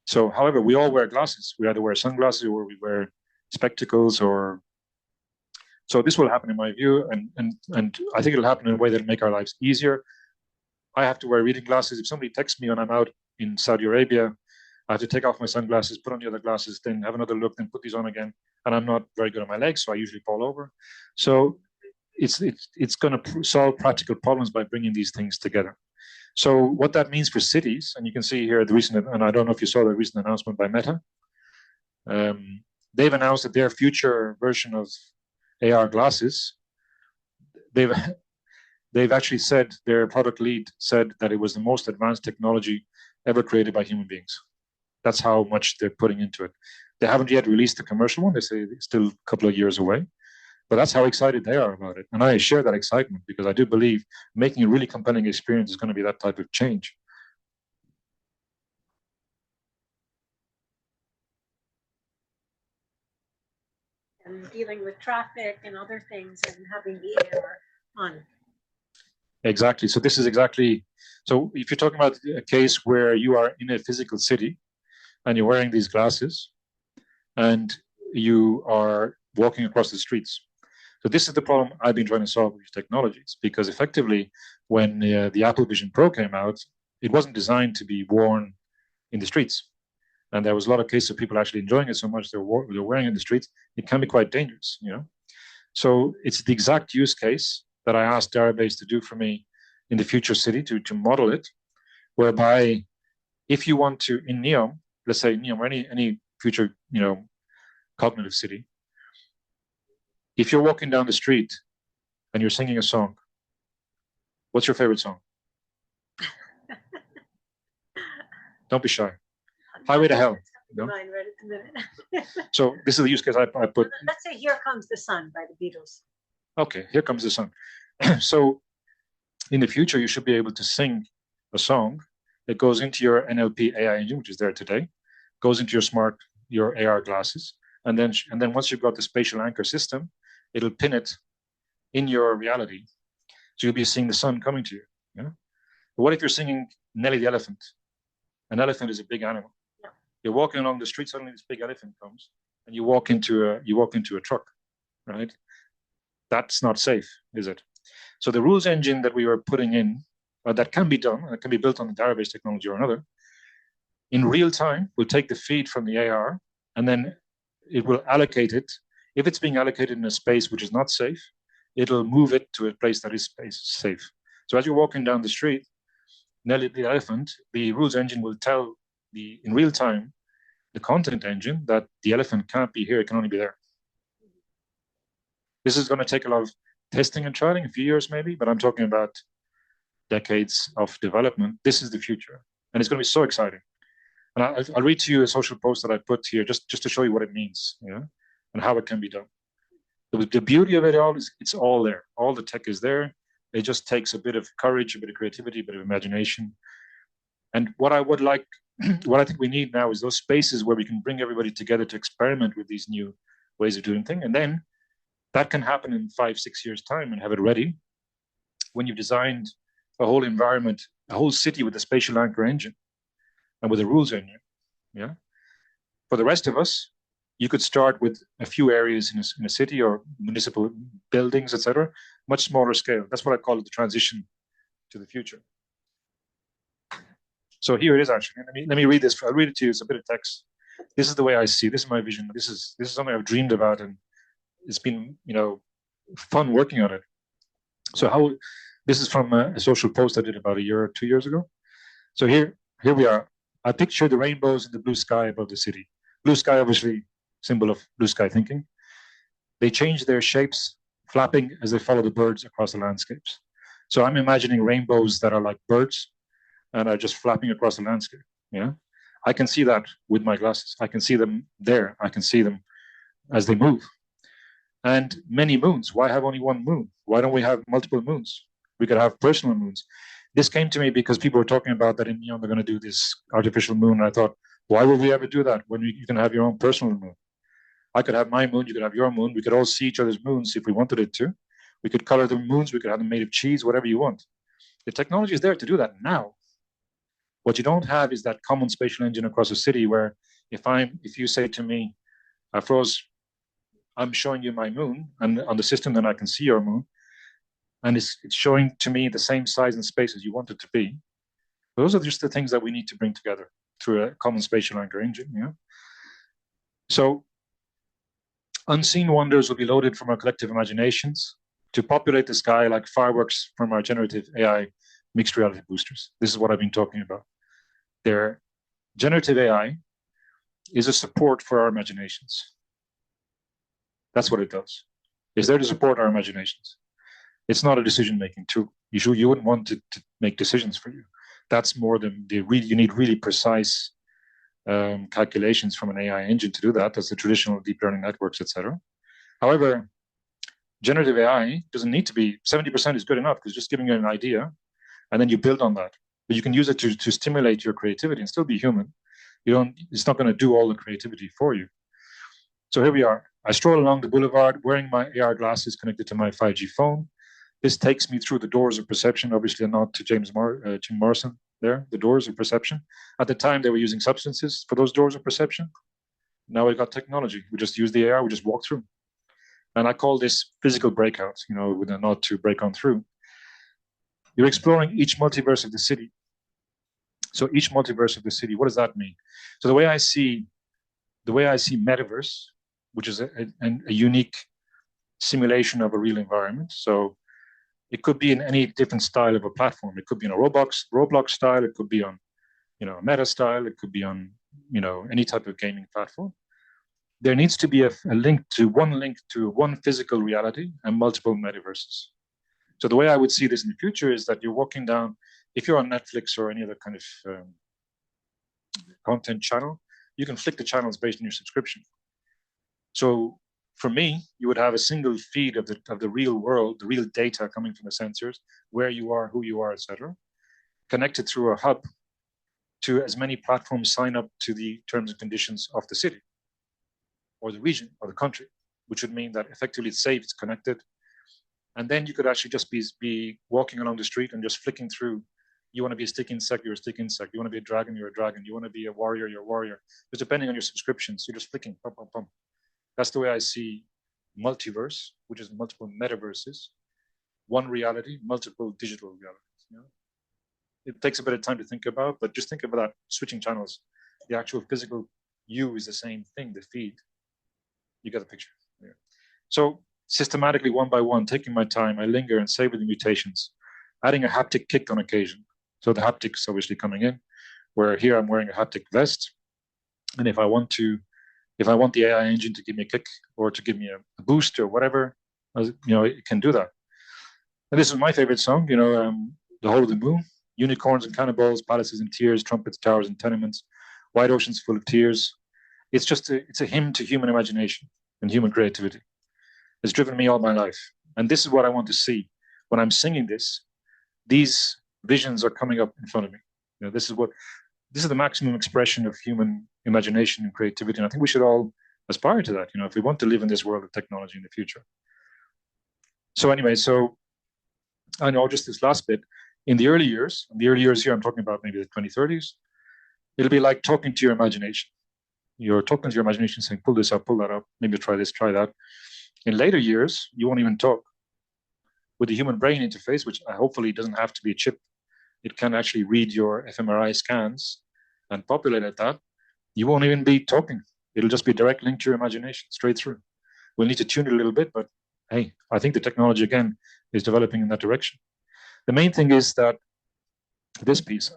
S2: So, however, we all wear glasses. We either wear sunglasses or we wear spectacles or... So this will happen in my view, and I think it'll happen in a way that'll make our lives easier. I have to wear reading glasses. If somebody texts me when I'm out in Saudi Arabia, I have to take off my sunglasses, put on the other glasses, then have another look, then put these on again. and I'm not very good on my legs, so I usually fall over. So it's going to solve practical problems by bringing these things together. So what that means for cities, and you can see here the recent, and I don't know if you saw the recent announcement by Meta. They've announced that their future version of AR glasses, they've actually said, their product lead said that it was the most advanced technology ever created by human beings. That's how much they're putting into it. They haven't yet released the commercial one. They say it's still a couple of years away. But that's how excited they are about it. And I share that excitement because I do believe making a really compelling experience is going to be that type of change.
S3: And dealing with traffic and other things and having the AR on.
S2: Exactly. So this is exactly, so if you're talking about a case where you are in a physical city and you're wearing these glasses and you are walking across the streets. So this is the problem I've been trying to solve with these technologies, because effectively when the Apple Vision Pro came out, it wasn't designed to be worn in the streets. And there was a lot of cases of people actually enjoying it so much they're wearing it in the streets. It can be quite dangerous, you know. So it's the exact use case that I asked Darabase to do for me in the future city to model it, whereby if you want to, in NEOM, let's say NEOM or any future, you know, cognitive city, if you're walking down the street and you're singing a song, what's your favorite song? Don't be shy. Highway to Hell. No?
S3: Mine right at the minute.
S2: So this is the use case I put.
S3: Let's say Here Comes the Sun by the Beatles.
S2: Okay, Here Comes the Sun. So in the future, you should be able to sing a song that goes into your NLP AI engine, which is there today, goes into your AR glasses, and then once you've got the spatial anchor system, it'll pin it in your reality. So you'll be seeing the sun coming to you. Yeah? But what if you're singing Nelly the Elephant? An elephant is a big animal. Yeah. You're walking along the street, suddenly this big elephant comes, and you walk into a truck, right? That's not safe, is it? So the rules engine that we were putting in, that can be done, it can be built on the Darabase technology or another, in real time, will take the feed from the AR, and then it will allocate it. If it's being allocated in a space which is not safe, it'll move it to a place that is safe. So as you're walking down the street, Nelly the elephant, the rules engine will tell in real time, the content engine, that the elephant can't be here, it can only be there. This is going to take a lot of testing and trialing, a few years maybe, but I'm talking about decades of development. This is the future, and it's going to be so exciting. And I'll read to you a social post that I put here just to show you what it means, you know, and how it can be done. The beauty of it all is it's all there. All the tech is there. It just takes a bit of courage, a bit of creativity, a bit of imagination. And what I would like, what I think we need now is those spaces where we can bring everybody together to experiment with these new ways of doing things. And then that can happen in 5-6 years' time and have it ready when you've designed a whole environment, a whole city with a spatial anchor engine and with a rules engine. Yeah. For the rest of us, you could start with a few areas in a city or municipal buildings, etc., much smaller scale. That's what I call it, the transition to the future. So here it is, actually. Let me read this. I'll read it to you. It's a bit of text. This is the way I see. This is my vision. This is something I've dreamed about, and it's been, you know, fun working on it. So this is from a social post I did about 1 year or 2 years ago. So here we are. I picture the rainbows in the blue sky above the city. Blue sky, obviously, symbol of blue sky thinking. They change their shapes, flapping as they follow the birds across the landscapes. So I'm imagining rainbows that are like birds and are just flapping across the landscape. Yeah, I can see that with my glasses. I can see them there. I can see them as they move. And many moons. Why have only one moon? Why don't we have multiple moons? We could have personal moons. This came to me because people were talking about that in NEOM, they're going to do this artificial moon. And I thought, why would we ever do that when you can have your own personal moon? I could have my moon, you could have your moon. We could all see each other's moons if we wanted it to. We could color the moons, we could have them made of cheese, whatever you want. The technology is there to do that now. What you don't have is that common spatial engine across a city where if you say to me, Afroz, I'm showing you my moon, and on the system then I can see your moon, and it's showing to me the same size and space as you want it to be. Those are just the things that we need to bring together through a common spatial anchor engine. Yeah. So Unseen wonders will be loaded from our collective imaginations to populate the sky like fireworks from our generative AI mixed reality boosters. This is what I've been talking about. Their generative AI is a support for our imaginations. That's what it does. It's there to support our imaginations. It's not a decision-making tool. You wouldn't want it to make decisions for you. That's more than you need really precise calculations from an AI engine to do that. That's the traditional deep learning networks, etc. However, generative AI doesn't need to be 70% is good enough because just giving you an idea and then you build on that. But you can use it to stimulate your creativity and still be human. It's not going to do all the creativity for you. So here we are. I stroll along the boulevard wearing my AR glasses connected to my 5G phone. This takes me through the doors of perception, obviously a nod to Jim Morrison there, the doors of perception. At the time, they were using substances for those doors of perception. Now we've got technology. We just use the AR, we just walk through. And I call this physical breakout, with a nod to break on through. You're exploring each multiverse of the city. So each multiverse of the city, what does that mean? So the way I see metaverse, which is a unique simulation of a real environment. So it could be in any different style of a platform. It could be in a Roblox style. It could be on, a Meta style. It could be on, any type of gaming platform. There needs to be one link to one physical reality and multiple metaverses. So the way I would see this in the future is that you're walking down, if you're on Netflix or any other kind of content channel, you can flick the channels based on your subscription. So for me, you would have a single feed of the real world, the real data coming from the sensors, where you are, who you are, etc., connected through a hub to as many platforms sign up to the terms and conditions of the city or the region or the country, which would mean that effectively it's safe, it's connected. And then you could actually just be walking along the street and just flicking through. You want to be a stick insect, you're a stick insect. You want to be a dragon, you're a dragon. You want to be a warrior, you're a warrior. Just depending on your subscriptions, you're just flicking, pum, pum, pum. That's the way I see multiverse, which is multiple metaverses, one reality, multiple digital realities. It takes a bit of time to think about, but just think about that, switching channels. The actual physical you is the same thing, the feed. You get the picture. Yeah. So systematically, one by one, taking my time, I linger and savor the mutations, adding a haptic kick on occasion. So the haptic's obviously coming in, where here I'm wearing a haptic vest. And if I want the AI engine to give me a kick or to give me a boost or whatever, it can do that. And this is my favorite song, The Whole of the Moon, unicorns and cannonballs, palaces and tears, trumpets, towers and tenements, wide oceans full of tears. It's a hymn to human imagination and human creativity. It's driven me all my life. And this is what I want to see. When I'm singing this, these visions are coming up in front of me. This is the maximum expression of human imagination and creativity. And I think we should all aspire to that, if we want to live in this world of technology in the future. So anyway, I know just this last bit, in the early years here, I'm talking about maybe the 2030s, it'll be like talking to your imagination. You're talking to your imagination saying, pull this up, pull that up, maybe try this, try that. In later years, you won't even talk. With the human brain interface, which hopefully doesn't have to be a chip, it can actually read your fMRI scans and populate at that. You won't even be talking. It'll just be a direct link to your imagination, straight through. We'll need to tune it a little bit, but hey, I think the technology, again, is developing in that direction. The main thing is that this piece,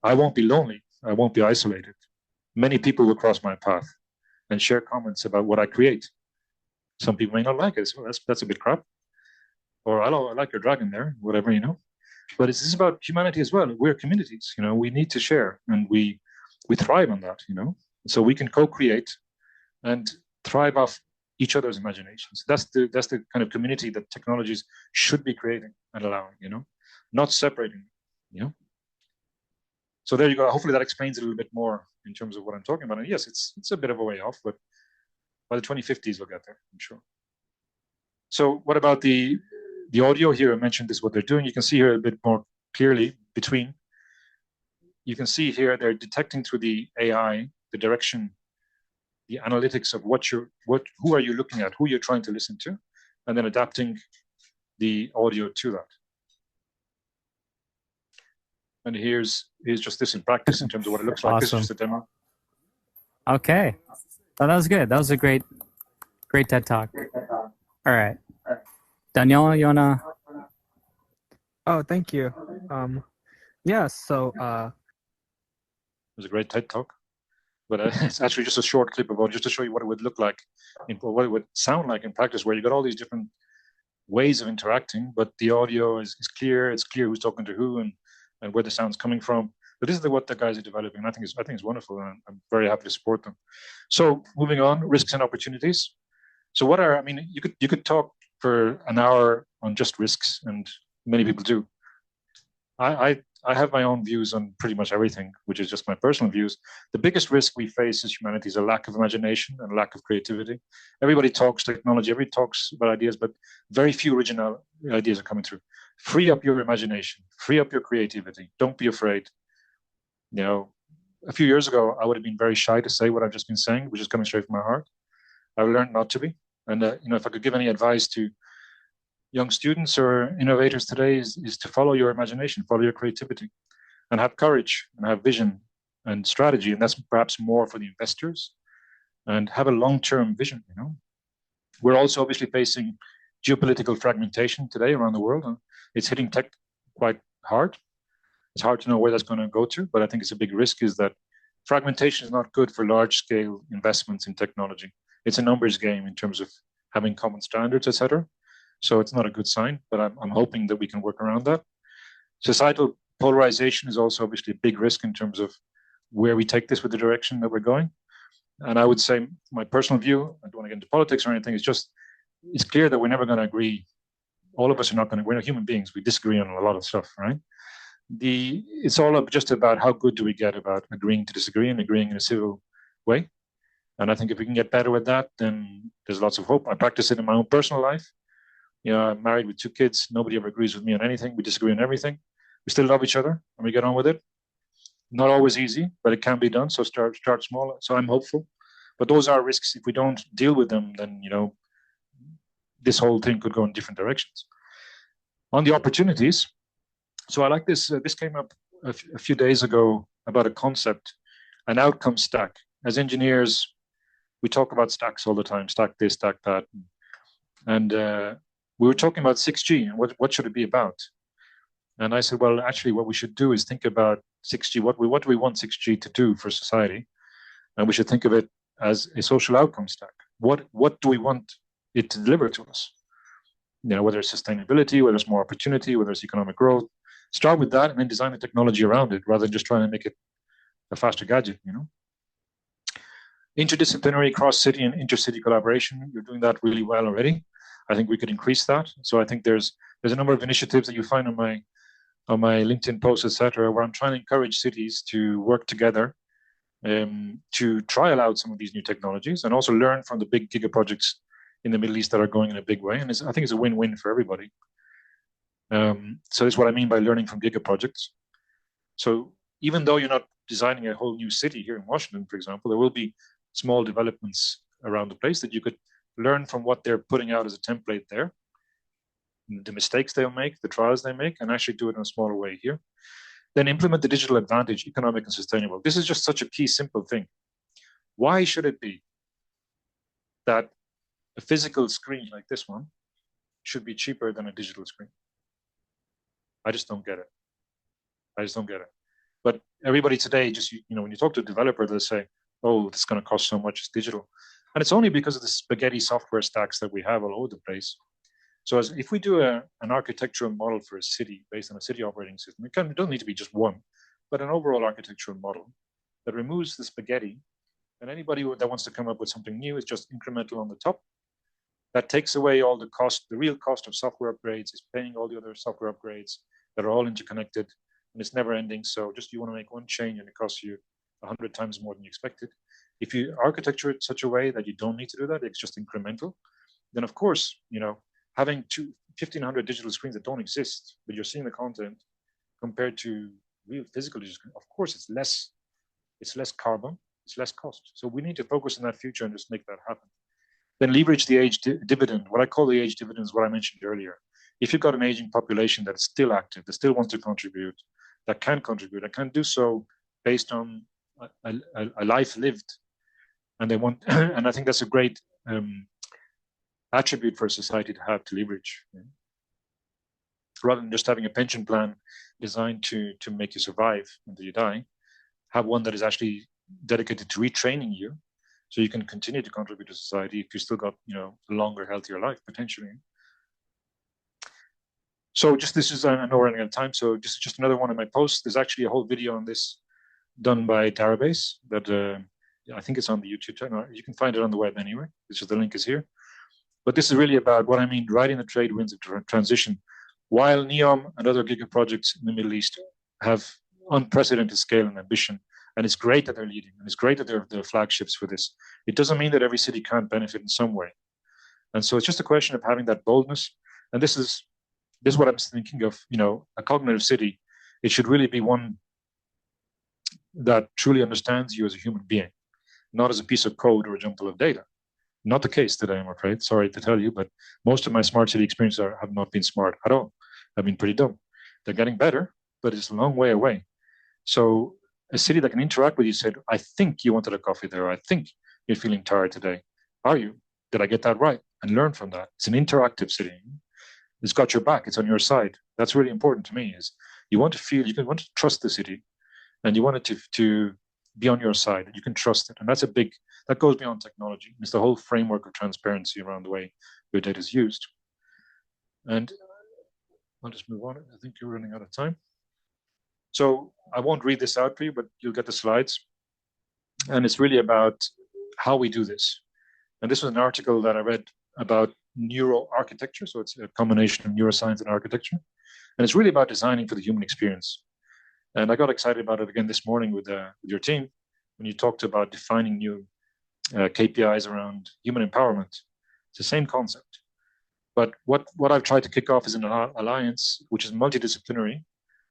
S2: I won't be lonely. I won't be isolated. Many people will cross my path and share comments about what I create. Some people may not like it. So that's a bit crap. Or I like your dragon there, whatever, But it's about humanity as well. We're communities, we need to share, and we thrive on that, So we can co-create and thrive off each other's imaginations. That's the kind of community that technologies should be creating and allowing, not separating, So there you go. Hopefully that explains a little bit more in terms of what I'm talking about. And yes, it's a bit of a way off, but by the 2050s we'll get there, I'm sure. So what about the audio here? I mentioned this, what they're doing. You can see here a bit more clearly between. You can see here they're detecting through the AI the direction, the analytics of who are you looking at, who you're trying to listen to, and then adapting the audio to that. And here's just this in practice in terms of what it looks like.
S4: Awesome.
S2: This is just a demo.
S4: Okay. Oh, that was good. That was a great Great TED Talk. All right. Daniela, you wanna?
S5: Oh, thank you. Yeah, so
S2: It was a great TED Talk, but it's actually just a short clip about just to show you what it would look like, what it would sound like in practice, where you got all these different ways of interacting, but the audio is clear. It's clear who's talking to who and where the sound's coming from. But this is what the guys are developing. And I think it's wonderful, and I'm very happy to support them. So moving on, risks and opportunities. So what are, I mean, you could talk for an hour on just risks, and many people do. I have my own views on pretty much everything, which is just my personal views. The biggest risk we face as humanity is a lack of imagination and lack of creativity. Everybody talks technology, everybody talks about ideas, but very few original ideas are coming through. Free up your imagination, free up your creativity. Don't be afraid. You know, a few years ago, I would have been very shy to say what I've just been saying, which is coming straight from my heart. I learned not to be. And if I could give any advice to young students or innovators today is to follow your imagination, follow your creativity, and have courage and have vision and strategy. And that's perhaps more for the investors, and have a long-term vision. We're also obviously facing geopolitical fragmentation today around the world, and it's hitting tech quite hard. It's hard to know where that's going to go to, but I think it's a big risk is that fragmentation is not good for large-scale investments in technology. It's a numbers game in terms of having common standards, etc. So it's not a good sign, but I'm hoping that we can work around that. Societal polarization is also obviously a big risk in terms of where we take this with the direction that we're going. And I would say my personal view, I don't want to get into politics or anything, it's clear that we're never going to agree. All of us are not going to, we're not human beings. We disagree on a lot of stuff, right? It's all just about how good do we get about agreeing to disagree and agreeing in a civil way. And I think if we can get better with that, then there's lots of hope. I practice it in my own personal life. I'm married with 2 kids. Nobody ever agrees with me on anything. We disagree on everything. We still love each other and we get on with it. Not always easy, but it can be done. So start small. So I'm hopeful. But those are risks. If we don't deal with them, then, this whole thing could go in different directions. On the opportunities, so I like this. This came up a few days ago about a concept, an outcome stack. As engineers, we talk about stacks all the time, stack this, stack that. And we were talking about 6G and what should it be about? And I said, well, actually, what we should do is think about 6G. What do we want 6G to do for society? And we should think of it as a social outcome stack. What do we want it to deliver to us? Whether it's sustainability, whether it's more opportunity, whether it's economic growth. Start with that and then design the technology around it rather than just trying to make it a faster gadget, Interdisciplinary, cross-city and intercity collaboration, you're doing that really well already. I think we could increase that. So I think there's a number of initiatives that you find on my LinkedIn posts, etc., where I'm trying to encourage cities to work together to trial out some of these new technologies and also learn from the big giga projects in the Middle East that are going in a big way. And I think it's a win-win for everybody. So that's what I mean by learning from giga projects. So even though you're not designing a whole new city here in Washington, for example, there will be small developments around the place that you could learn from what they're putting out as a template there, the mistakes they'll make, the trials they make, and actually do it in a smaller way here. Then implement the digital advantage, economic and sustainable. This is just such a key, simple thing. Why should it be that a physical screen like this one should be cheaper than a digital screen? I just don't get it. But everybody today, just, when you talk to a developer, they'll say, oh, this is going to cost so much, it's digital. And it's only because of the spaghetti software stacks that we have all over the place. So if we do an architectural model for a city based on a city operating system, it doesn't need to be just one, but an overall architectural model that removes the spaghetti, and anybody that wants to come up with something new is just incremental on the top. That takes away all the cost. The real cost of software upgrades is paying all the other software upgrades that are all interconnected, and it's never ending. So just you want to make one change and it costs you 100 times more than you expected. If you architecture it such a way that you don't need to do that, it's just incremental, then of course, having 1,500 digital screens that don't exist, but you're seeing the content compared to real physical digital screens, of course it's less carbon, it's less cost. So we need to focus on that future and just make that happen. Then leverage the age dividend. What I call the age dividend is what I mentioned earlier. If you've got an aging population that's still active, that still wants to contribute, that can contribute, that can do so based on a life lived, and they want, and I think that's a great attribute for a society to have to leverage. Rather than just having a pension plan designed to make you survive until you die, have one that is actually dedicated to retraining you, so you can continue to contribute to society if you still got, you know, a longer, healthier life potentially. So this is, I know we're running out of time, so just another one of my posts. There's actually a whole video on this done by Database that I think it's on the YouTube channel. You can find it on the web anyway. It's just the link is here. But this is really about what I mean, riding the trade winds of transition. While NEOM and other giga projects in the Middle East have unprecedented scale and ambition, and it's great that they're leading, and it's great that they're the flagships for this, it doesn't mean that every city can't benefit in some way. And so it's just a question of having that boldness. And this is what I'm thinking of, you know, a cognitive city. It should really be one that truly understands you as a human being, not as a piece of code or a jumble of data. Not the case today, I'm afraid. Sorry to tell you, but most of my smart city experiences have not been smart at all. I've been pretty dumb. They're getting better, but it's a long way away. So a city that can interact with you, said, I think you wanted a coffee there. I think you're feeling tired today. Are you? Did I get that right? And learn from that. It's an interactive city. It's got your back. It's on your side. That's really important to me. Is you want to feel, want to trust the city, and you want it to be on your side. You can trust it, and that goes beyond technology. It's the whole framework of transparency around the way your data is used. And I'll just move on. I think you're running out of time. So I won't read this out for you, but you'll get the slides. And it's really about how we do this. And this was an article that I read about neuroarchitecture. So it's a combination of neuroscience and architecture. And it's really about designing for the human experience. And I got excited about it again this morning with your team when you talked about defining new KPIs around human empowerment. It's the same concept. But what I've tried to kick off is an alliance which is multidisciplinary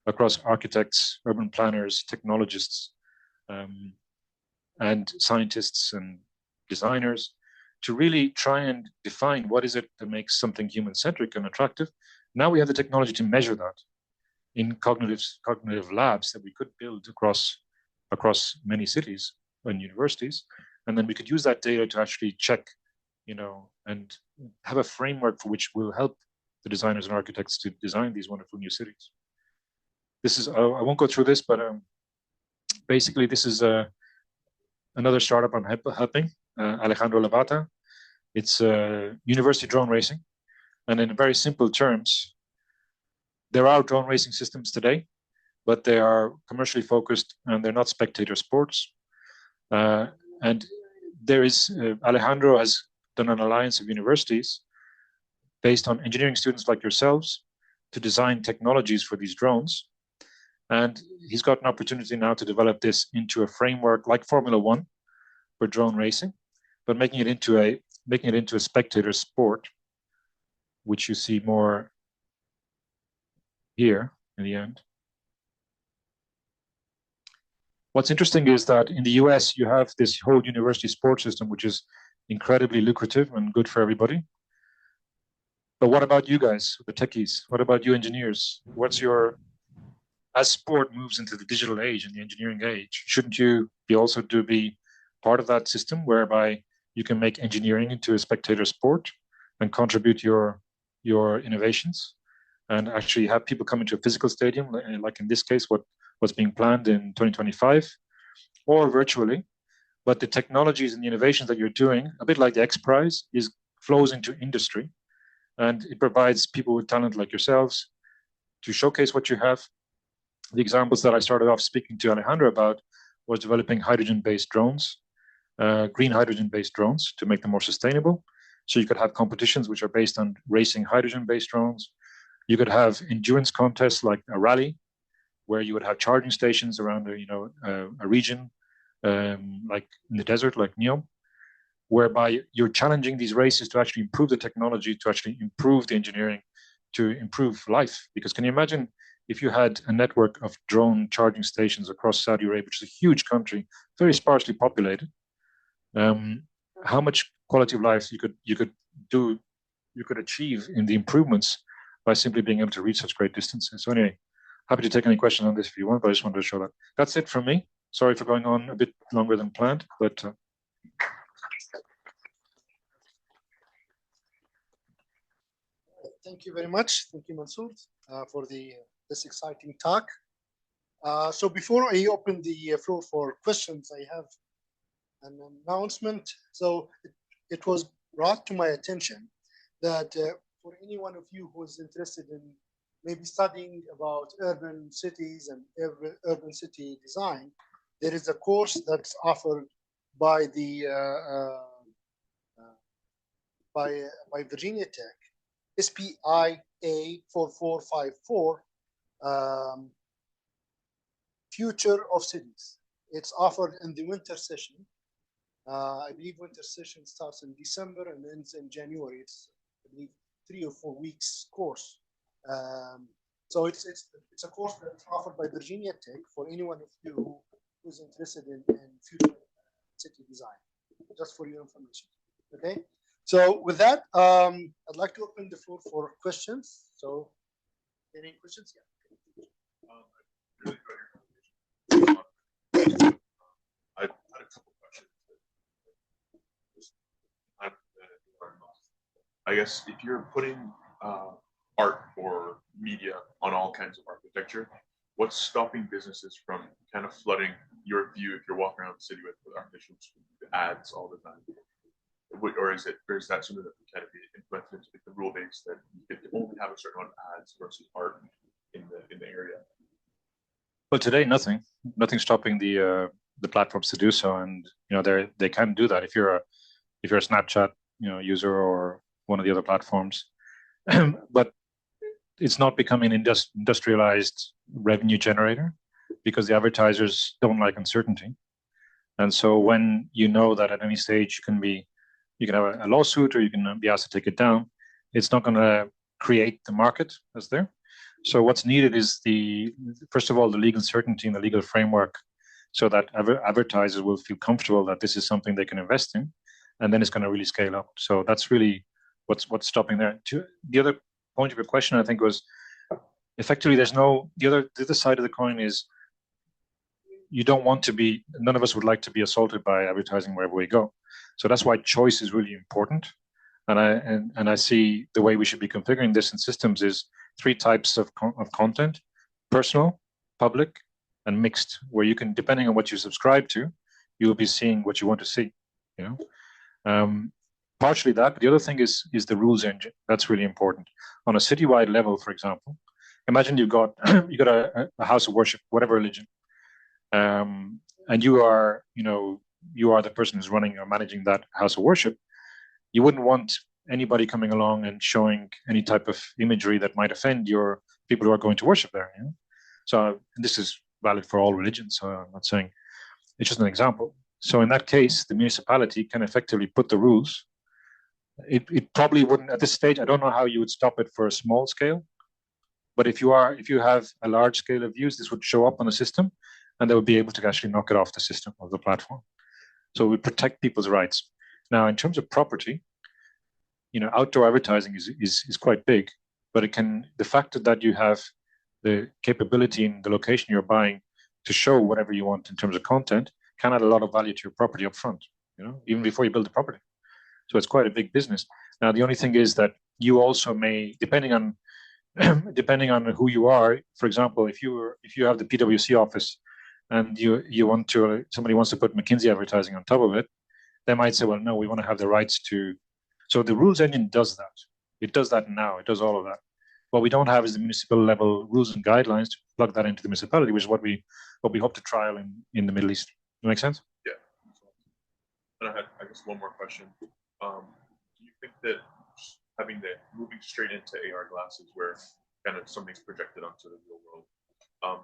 S2: across architects, urban planners, technologists, and scientists and designers to really try and define what is it that makes something human-centric and attractive. Now we have the technology to measure that in cognitive labs that we could build across many cities and universities. And then we could use that data to actually check, and have a framework for which will help the designers and architects to design these wonderful new cities. This is, I won't go through this, but basically this is another startup I'm helping, Alejandro Lavata. It's university drone racing. And in very simple terms, there are drone racing systems today, but they are commercially focused and they're not spectator sports. And there is, Alejandro has done an alliance of universities based on engineering students like yourselves to design technologies for these drones. And he's got an opportunity now to develop this into a framework like Formula One for drone racing, but making it into a spectator sport, which you see more here in the end. What's interesting is that in the US, you have this whole university sports system, which is incredibly lucrative and good for everybody. But what about you guys, the techies? What about you engineers? As sport moves into the digital age and the engineering age, shouldn't you be part of that system whereby you can make engineering into a spectator sport and contribute your innovations and actually have people come into a physical stadium, like in this case, what's being planned in 2025, or virtually, but the technologies and the innovations that you're doing, a bit like the X Prize, flows into industry, and it provides people with talent like yourselves to showcase what you have. The examples that I started off speaking to Alejandro about was developing hydrogen-based drones, green hydrogen-based drones to make them more sustainable. So you could have competitions which are based on racing hydrogen-based drones. You could have endurance contests like a rally, where you would have charging stations around a region, like in the desert, like NEOM, whereby you're challenging these races to actually improve the technology, to actually improve the engineering, to improve life. Because can you imagine if you had a network of drone charging stations across Saudi Arabia, which is a huge country, very sparsely populated, how much quality of life you could achieve in the improvements by simply being able to reach such great distances. So anyway, happy to take any questions on this if you want, but I just wanted to show that. That's it from me. Sorry for going on a bit longer than planned, but
S1: Thank you very much. Thank you, Mansoor, for this exciting talk. So before I open the floor for questions, I have an announcement. So it was brought to my attention that for any one of you who is interested in maybe studying about urban cities and urban city design, there is a course that's offered by the by Virginia Tech, SPIA 4454, Future of Cities. It's offered in the winter session. I believe winter session starts in December and ends in January. It's, I believe, 3 or 4 weeks course. So it's a course that's offered by Virginia Tech for anyone of you who's interested in future city design, just for your information. Okay. So with that, I'd like to open the floor for questions. So, any questions? Yeah.
S6: I had a couple questions. I guess if you're putting art or media on all kinds of architecture, what's stopping businesses from kind of flooding your view if you're walking around the city with artificial ads all the time? Or is that something that can kind of be implemented into the rule base that you could only have a certain amount of ads versus art in the area?
S2: Well, today nothing stopping the platforms to do so, and they can do that if you're a Snapchat user or one of the other platforms, but it's not becoming an industrialized revenue generator because the advertisers don't like uncertainty, and so when you know that at any stage you can have a lawsuit or you can be asked to take it down, it's not going to create the market that's there. So what's needed is first of all, the legal certainty and the legal framework so that advertisers will feel comfortable that this is something they can invest in, and then it's going to really scale up. So that's really what's stopping there. The other point of your question, I think, was effectively the other side of the coin is none of us would like to be assaulted by advertising wherever we go. So that's why choice is really important. And I see the way we should be configuring this in systems is 3 types of content: personal, public, and mixed, where you can, depending on what you subscribe to, you will be seeing what you want to see. Partially that, but the other thing is the rules engine. That's really important. On a citywide level, for example, imagine you've got a house of worship, whatever religion, and you are the person who's running or managing that house of worship. You wouldn't want anybody coming along and showing any type of imagery that might offend your people who are going to worship there. So this is valid for all religions. So I'm not saying, it's just an example. So in that case, the municipality can effectively put the rules. It probably wouldn't at this stage. I don't know how you would stop it for a small scale, but if you have a large scale of views, this would show up on the system, and they would be able to actually knock it off the system of the platform. So it would protect people's rights. Now, in terms of property, outdoor advertising is quite big, but the fact that you have the capability in the location you're buying to show whatever you want in terms of content can add a lot of value to your property up front, even before you build the property. So it's quite a big business. Now, the only thing is that you also may, depending on who you are, for example, if you have the PwC office and somebody wants to put McKinsey advertising on top of it, they might say, well, no, we want to have the rights to. So the rules engine does that. It does that now. It does all of that. What we don't have is the municipal level rules and guidelines to plug that into the municipality, which is what we hope to trial in the Middle East. Does that make sense?
S6: Yeah. And I had, I guess, one more question. Do you think that moving straight into AR glasses, where kind of something's projected onto the real world,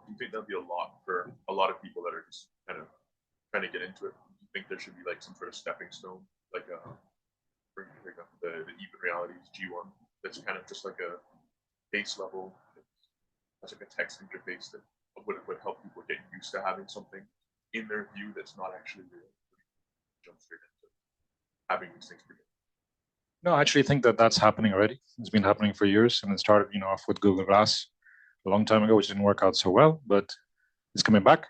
S6: do you think that'll be a lot for a lot of people that are just kind of trying to get into it? Do you think there should be like some sort of stepping stone, like for example, the Even Realities G1, that's kind of just like a base level, that's like a text interface that would help people get used to having something in their view that's not actually real. Jump straight into having these things predicted.
S2: No, I actually think that's happening already. It's been happening for years, and it started, off with Google Glass a long time ago, which didn't work out so well, but it's coming back.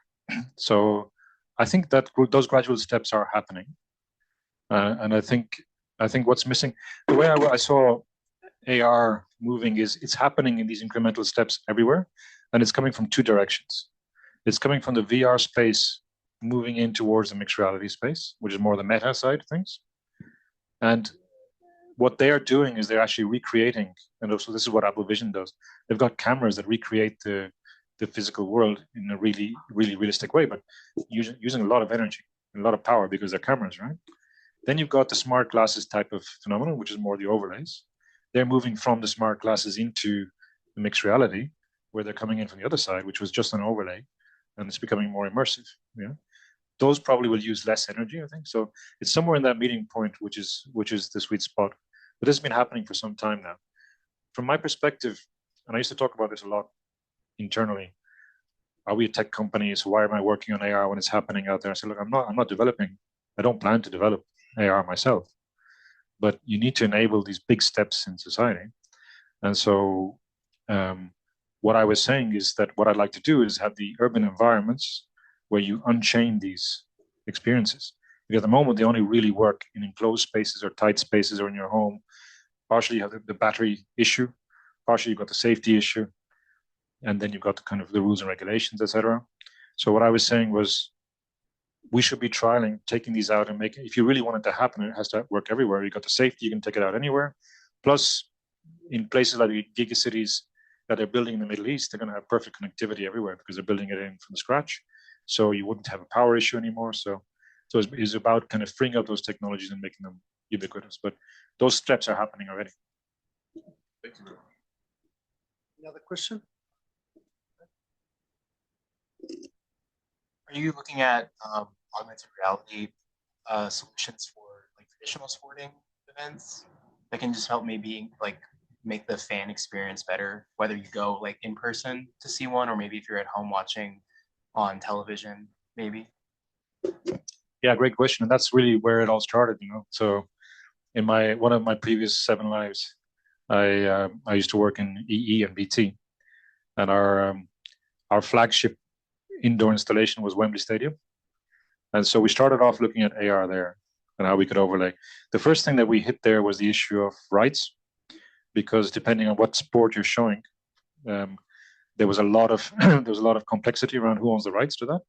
S2: So I think that those gradual steps are happening, and I think what's missing, the way I saw AR moving is it's happening in these incremental steps everywhere, and it's coming from two directions. It's coming from the VR space, moving in towards the mixed reality space, which is more the meta side of things. And what they are doing is they're actually recreating, and also this is what Apple Vision does. They've got cameras that recreate the physical world in a really, really realistic way, but using a lot of energy, a lot of power because they're cameras, right? Then you've got the smart glasses type of phenomenon, which is more the overlays. They're moving from the smart glasses into the mixed reality, where they're coming in from the other side, which was just an overlay, and it's becoming more immersive. Yeah, those probably will use less energy, I think. So it's somewhere in that meeting point, which is the sweet spot. But this has been happening for some time now. From my perspective, and I used to talk about this a lot internally. Are we a tech company? So why am I working on AR when it's happening out there? I said, look, I'm not developing. I don't plan to develop AR myself, but you need to enable these big steps in society. And so what I was saying is that what I'd like to do is have the urban environments where you unchain these experiences. Because at the moment, they only really work in enclosed spaces or tight spaces or in your home. Partially you have the battery issue, partially you've got the safety issue, and then you've got the kind of the rules and regulations, etc. So what I was saying was we should be trialing, taking these out and making, if you really want it to happen, it has to work everywhere. You've got the safety, you can take it out anywhere. Plus, in places like the gigacities that they're building in the Middle East, they're going to have perfect connectivity everywhere because they're building it in from scratch. So you wouldn't have a power issue anymore. So it's about kind of freeing up those technologies and making them ubiquitous. But those steps are happening already.
S6: Thank you.
S1: Another question?
S7: Are you looking at augmented reality solutions for like traditional sporting events that can just help maybe like make the fan experience better, whether you go like in person to see one or maybe if you're at home watching on television, maybe?
S2: Yeah, great question. And that's really where it all started, you know. So in one of my previous 7 lives, I used to work in EE and BT, and our flagship indoor installation was Wembley Stadium. And so we started off looking at AR there and how we could overlay. The first thing that we hit there was the issue of rights, because depending on what sport you're showing, there was a lot of complexity around who owns the rights to that.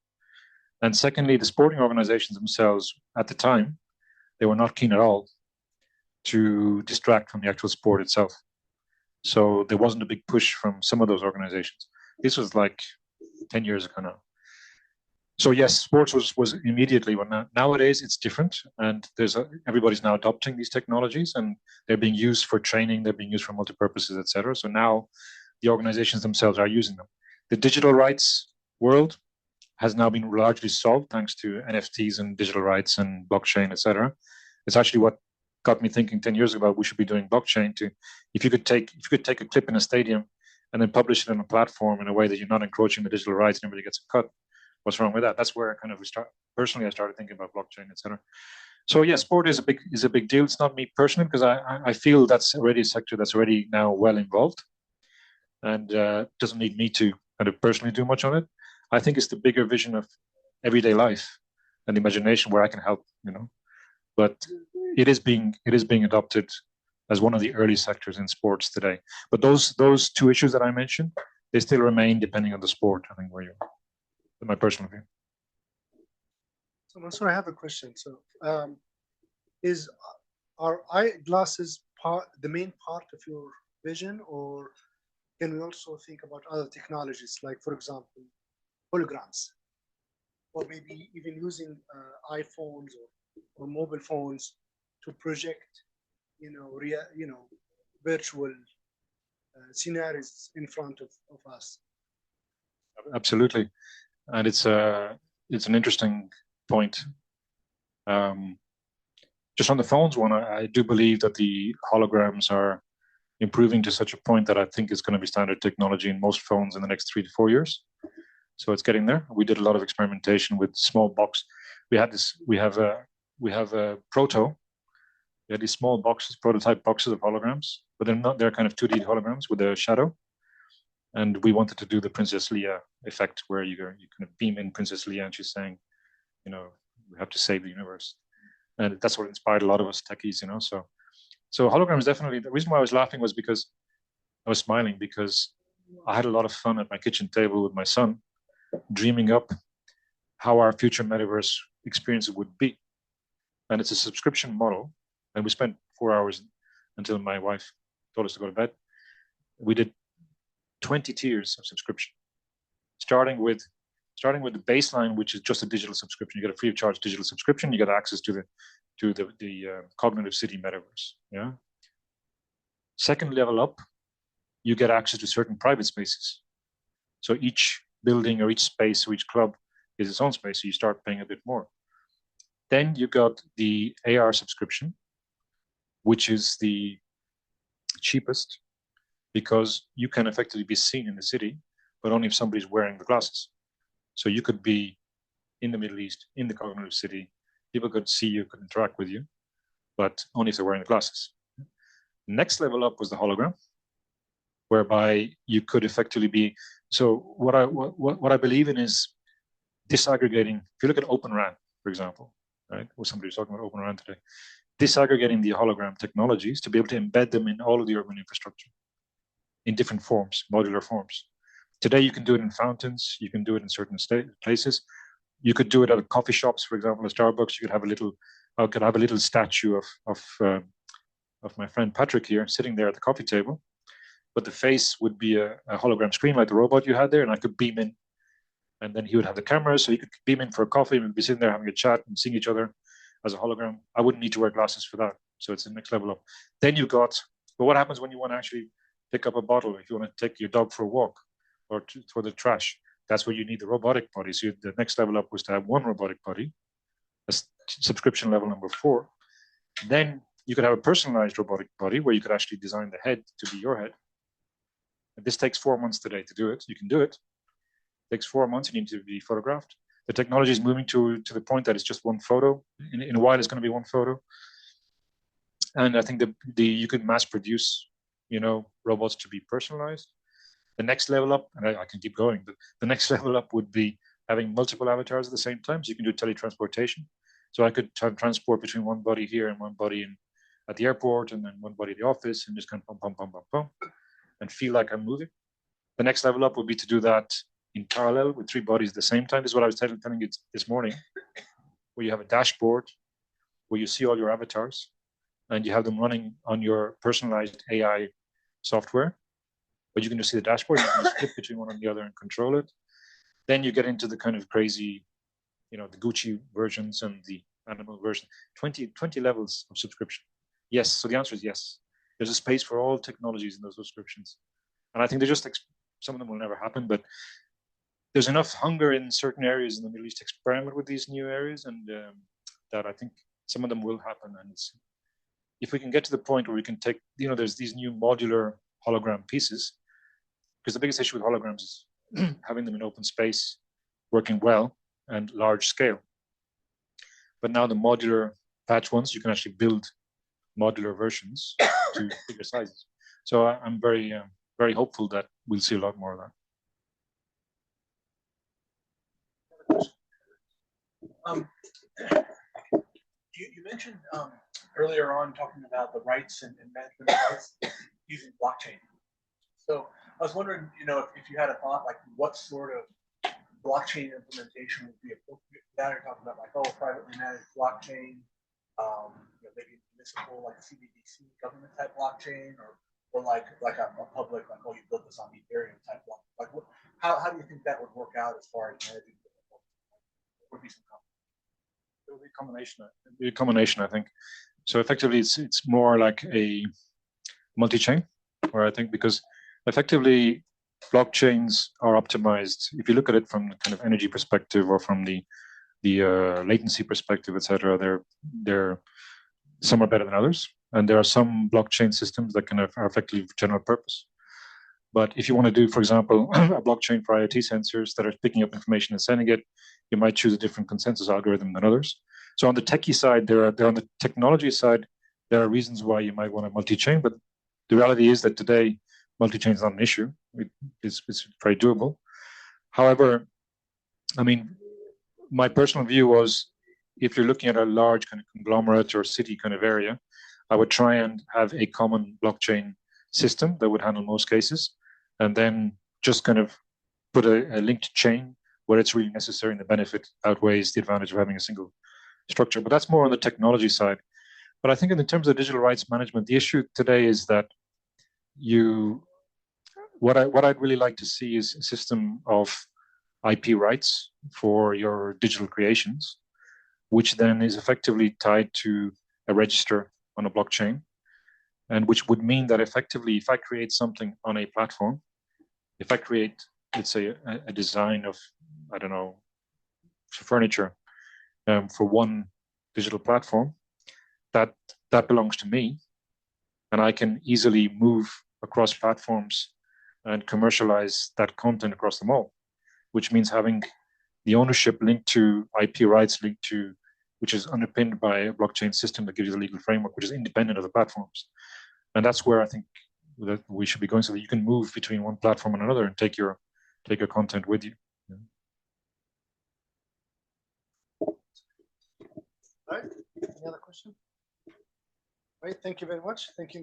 S2: And secondly, the sporting organizations themselves at the time, they were not keen at all to distract from the actual sport itself. So there wasn't a big push from some of those organizations. This was like 10 years ago now. So yes, sports was immediately, but nowadays it's different, and everybody's now adopting these technologies, and they're being used for training, they're being used for multi-purposes, etc. So now the organizations themselves are using them. The digital rights world has now been largely solved thanks to NFTs and digital rights and blockchain, etc. It's actually what got me thinking 10 years ago we should be doing blockchain to, if you could take a clip in a stadium and then publish it on a platform in a way that you're not encroaching the digital rights and everybody gets a cut. What's wrong with that? That's where kind of I started thinking about blockchain, etc. So yeah, sport is a big deal. It's not me personally because I feel that's already a sector that's already now well involved, and doesn't need me to kind of personally do much on it. I think it's the bigger vision of everyday life and the imagination where I can help, you know. But it is being adopted as one of the early sectors in sports today. But those two issues that I mentioned, they still remain depending on the sport. I think where you, in my personal view.
S1: So Mansoor, I have a question. So are eyeglasses the main part of your vision, or can we also think about other technologies, like, for example, holograms, or maybe even using iPhones or mobile phones to project, virtual scenarios in front of us?
S2: Absolutely, and it's an interesting point. Just on the phones one, I do believe that the holograms are improving to such a point that I think it's going to be standard technology in most phones in the next 3 to 4 years. So it's getting there. We did a lot of experimentation with small box. We have a proto. We had these small boxes, prototype boxes of holograms, but they're kind of 2D holograms with a shadow. And we wanted to do the Princess Leia effect, where you kind of beam in Princess Leia and she's saying, we have to save the universe. And that's what inspired a lot of us techies, So So holograms definitely. The reason why I was laughing was because I was smiling because I had a lot of fun at my kitchen table with my son, dreaming up how our future metaverse experience would be. And it's a subscription model. And we spent 4 hours until my wife told us to go to bed. We did 20 tiers of subscription, starting with the baseline, which is just a digital subscription. You get a free of charge digital subscription. You get access to the cognitive city metaverse. Yeah. Second level up, you get access to certain private spaces. So each building or each space or each club is its own space. So you start paying a bit more. Then you got the AR subscription, which is the cheapest because you can effectively be seen in the city, but only if somebody's wearing the glasses. So you could be in the Middle East, in the cognitive city. People could see you, could interact with you, but only if they're wearing the glasses. Next level up was the hologram, whereby you could effectively be. So what I believe in is disaggregating. If you look at Open RAN, for example, right? Or somebody was talking about Open RAN today. Disaggregating the hologram technologies to be able to embed them in all of the urban infrastructure in different forms, modular forms. Today, you can do it in fountains. You can do it in certain places. You could do it at coffee shops, for example, at Starbucks. You could have a little. I could have a little statue of my friend Patrick here, sitting there at the coffee table, but the face would be a hologram screen like the robot you had there, and I could beam in, and then he would have the camera, so you could beam in for a coffee and we'd be sitting there having a chat and seeing each other as a hologram. I wouldn't need to wear glasses for that, so it's the next level up. Then you got. But what happens when you want to actually pick up a bottle? If you want to take your dog for a walk or to throw the trash, that's where you need the robotic body. So the next level up was to have one robotic body. That's subscription level number 4. Then you could have a personalized robotic body where you could actually design the head to be your head. And this takes 4 months today to do it. You can do it. It takes 4 months. You need to be photographed. The technology is moving to the point that it's just one photo. In a while, it's going to be one photo. And I think you can mass produce, robots to be personalized. The next level up, and I can keep going, but the next level up would be having multiple avatars at the same time. So you can do teletransportation. So I could transport between one body here and one body at the airport, and then one body at the office, and just kind of pump, and feel like I'm moving. The next level up would be to do that in parallel with 3 bodies at the same time. This is what I was telling you this morning, where you have a dashboard where you see all your avatars, and you have them running on your personalized AI software. But you can just see the dashboard, you can just flip between one and the other and control it. Then you get into the kind of crazy, the Gucci versions and the animal version, 20 levels of subscription. Yes, so the answer is yes. There's a space for all technologies in those subscriptions. And I think some of them will never happen, but there's enough hunger in certain areas in the Middle East to experiment with these new areas, and that I think some of them will happen. And if we can get to the point where we can take, there's these new modular hologram pieces, because the biggest issue with holograms is having them in open space, working well, and large scale. But now the modular patch ones, you can actually build modular versions to bigger sizes. So I'm very, very hopeful that we'll see a lot more of
S8: that. You mentioned earlier on talking about the rights and management of rights using blockchain. So I was wondering, if you had a thought, like what sort of blockchain implementation would be appropriate. Now you're talking about privately managed blockchain, maybe municipal, like CBDC government type blockchain, or like a public, like, you built this on Ethereum type blockchain. Like how do you think that would work out as far as managing? Would be some
S2: it will be a combination. It'll be a combination, I think. So effectively, it's more like a multi-chain, where I think because effectively blockchains are optimized. If you look at it from the kind of energy perspective or from the latency perspective, etc., they're some are better than others, and there are some blockchain systems that are effectively general purpose. But if you want to do, for example, a blockchain for IoT sensors that are picking up information and sending it, you might choose a different consensus algorithm than others. So on the techie side, they're on the technology side, there are reasons why you might want a multi-chain, but the reality is that today, multi-chain is not an issue. It's very doable. However, I mean, my personal view was, if you're looking at a large kind of conglomerate or city kind of area, I would try and have a common blockchain system that would handle most cases, and then just kind of put a linked chain where it's really necessary and the benefit outweighs the advantage of having a single structure. But that's more on the technology side. But I think in terms of digital rights management, the issue today is that what I'd really like to see is a system of IP rights for your digital creations, which then is effectively tied to a register on a blockchain, and which would mean that effectively, if I create something on a platform, if I create, let's say, a design of, I don't know, furniture for one digital platform, that belongs to me, and I can easily move across platforms and commercialize that content across them all, which means having the ownership linked to IP rights linked to, which is underpinned by a blockchain system that gives you the legal framework, which is independent of the platforms. And that's where I think that we should be going, so that you can move between one platform and another and take your content with you. Yeah.
S1: All right. Any other question? Right. Thank you very much. Thank you.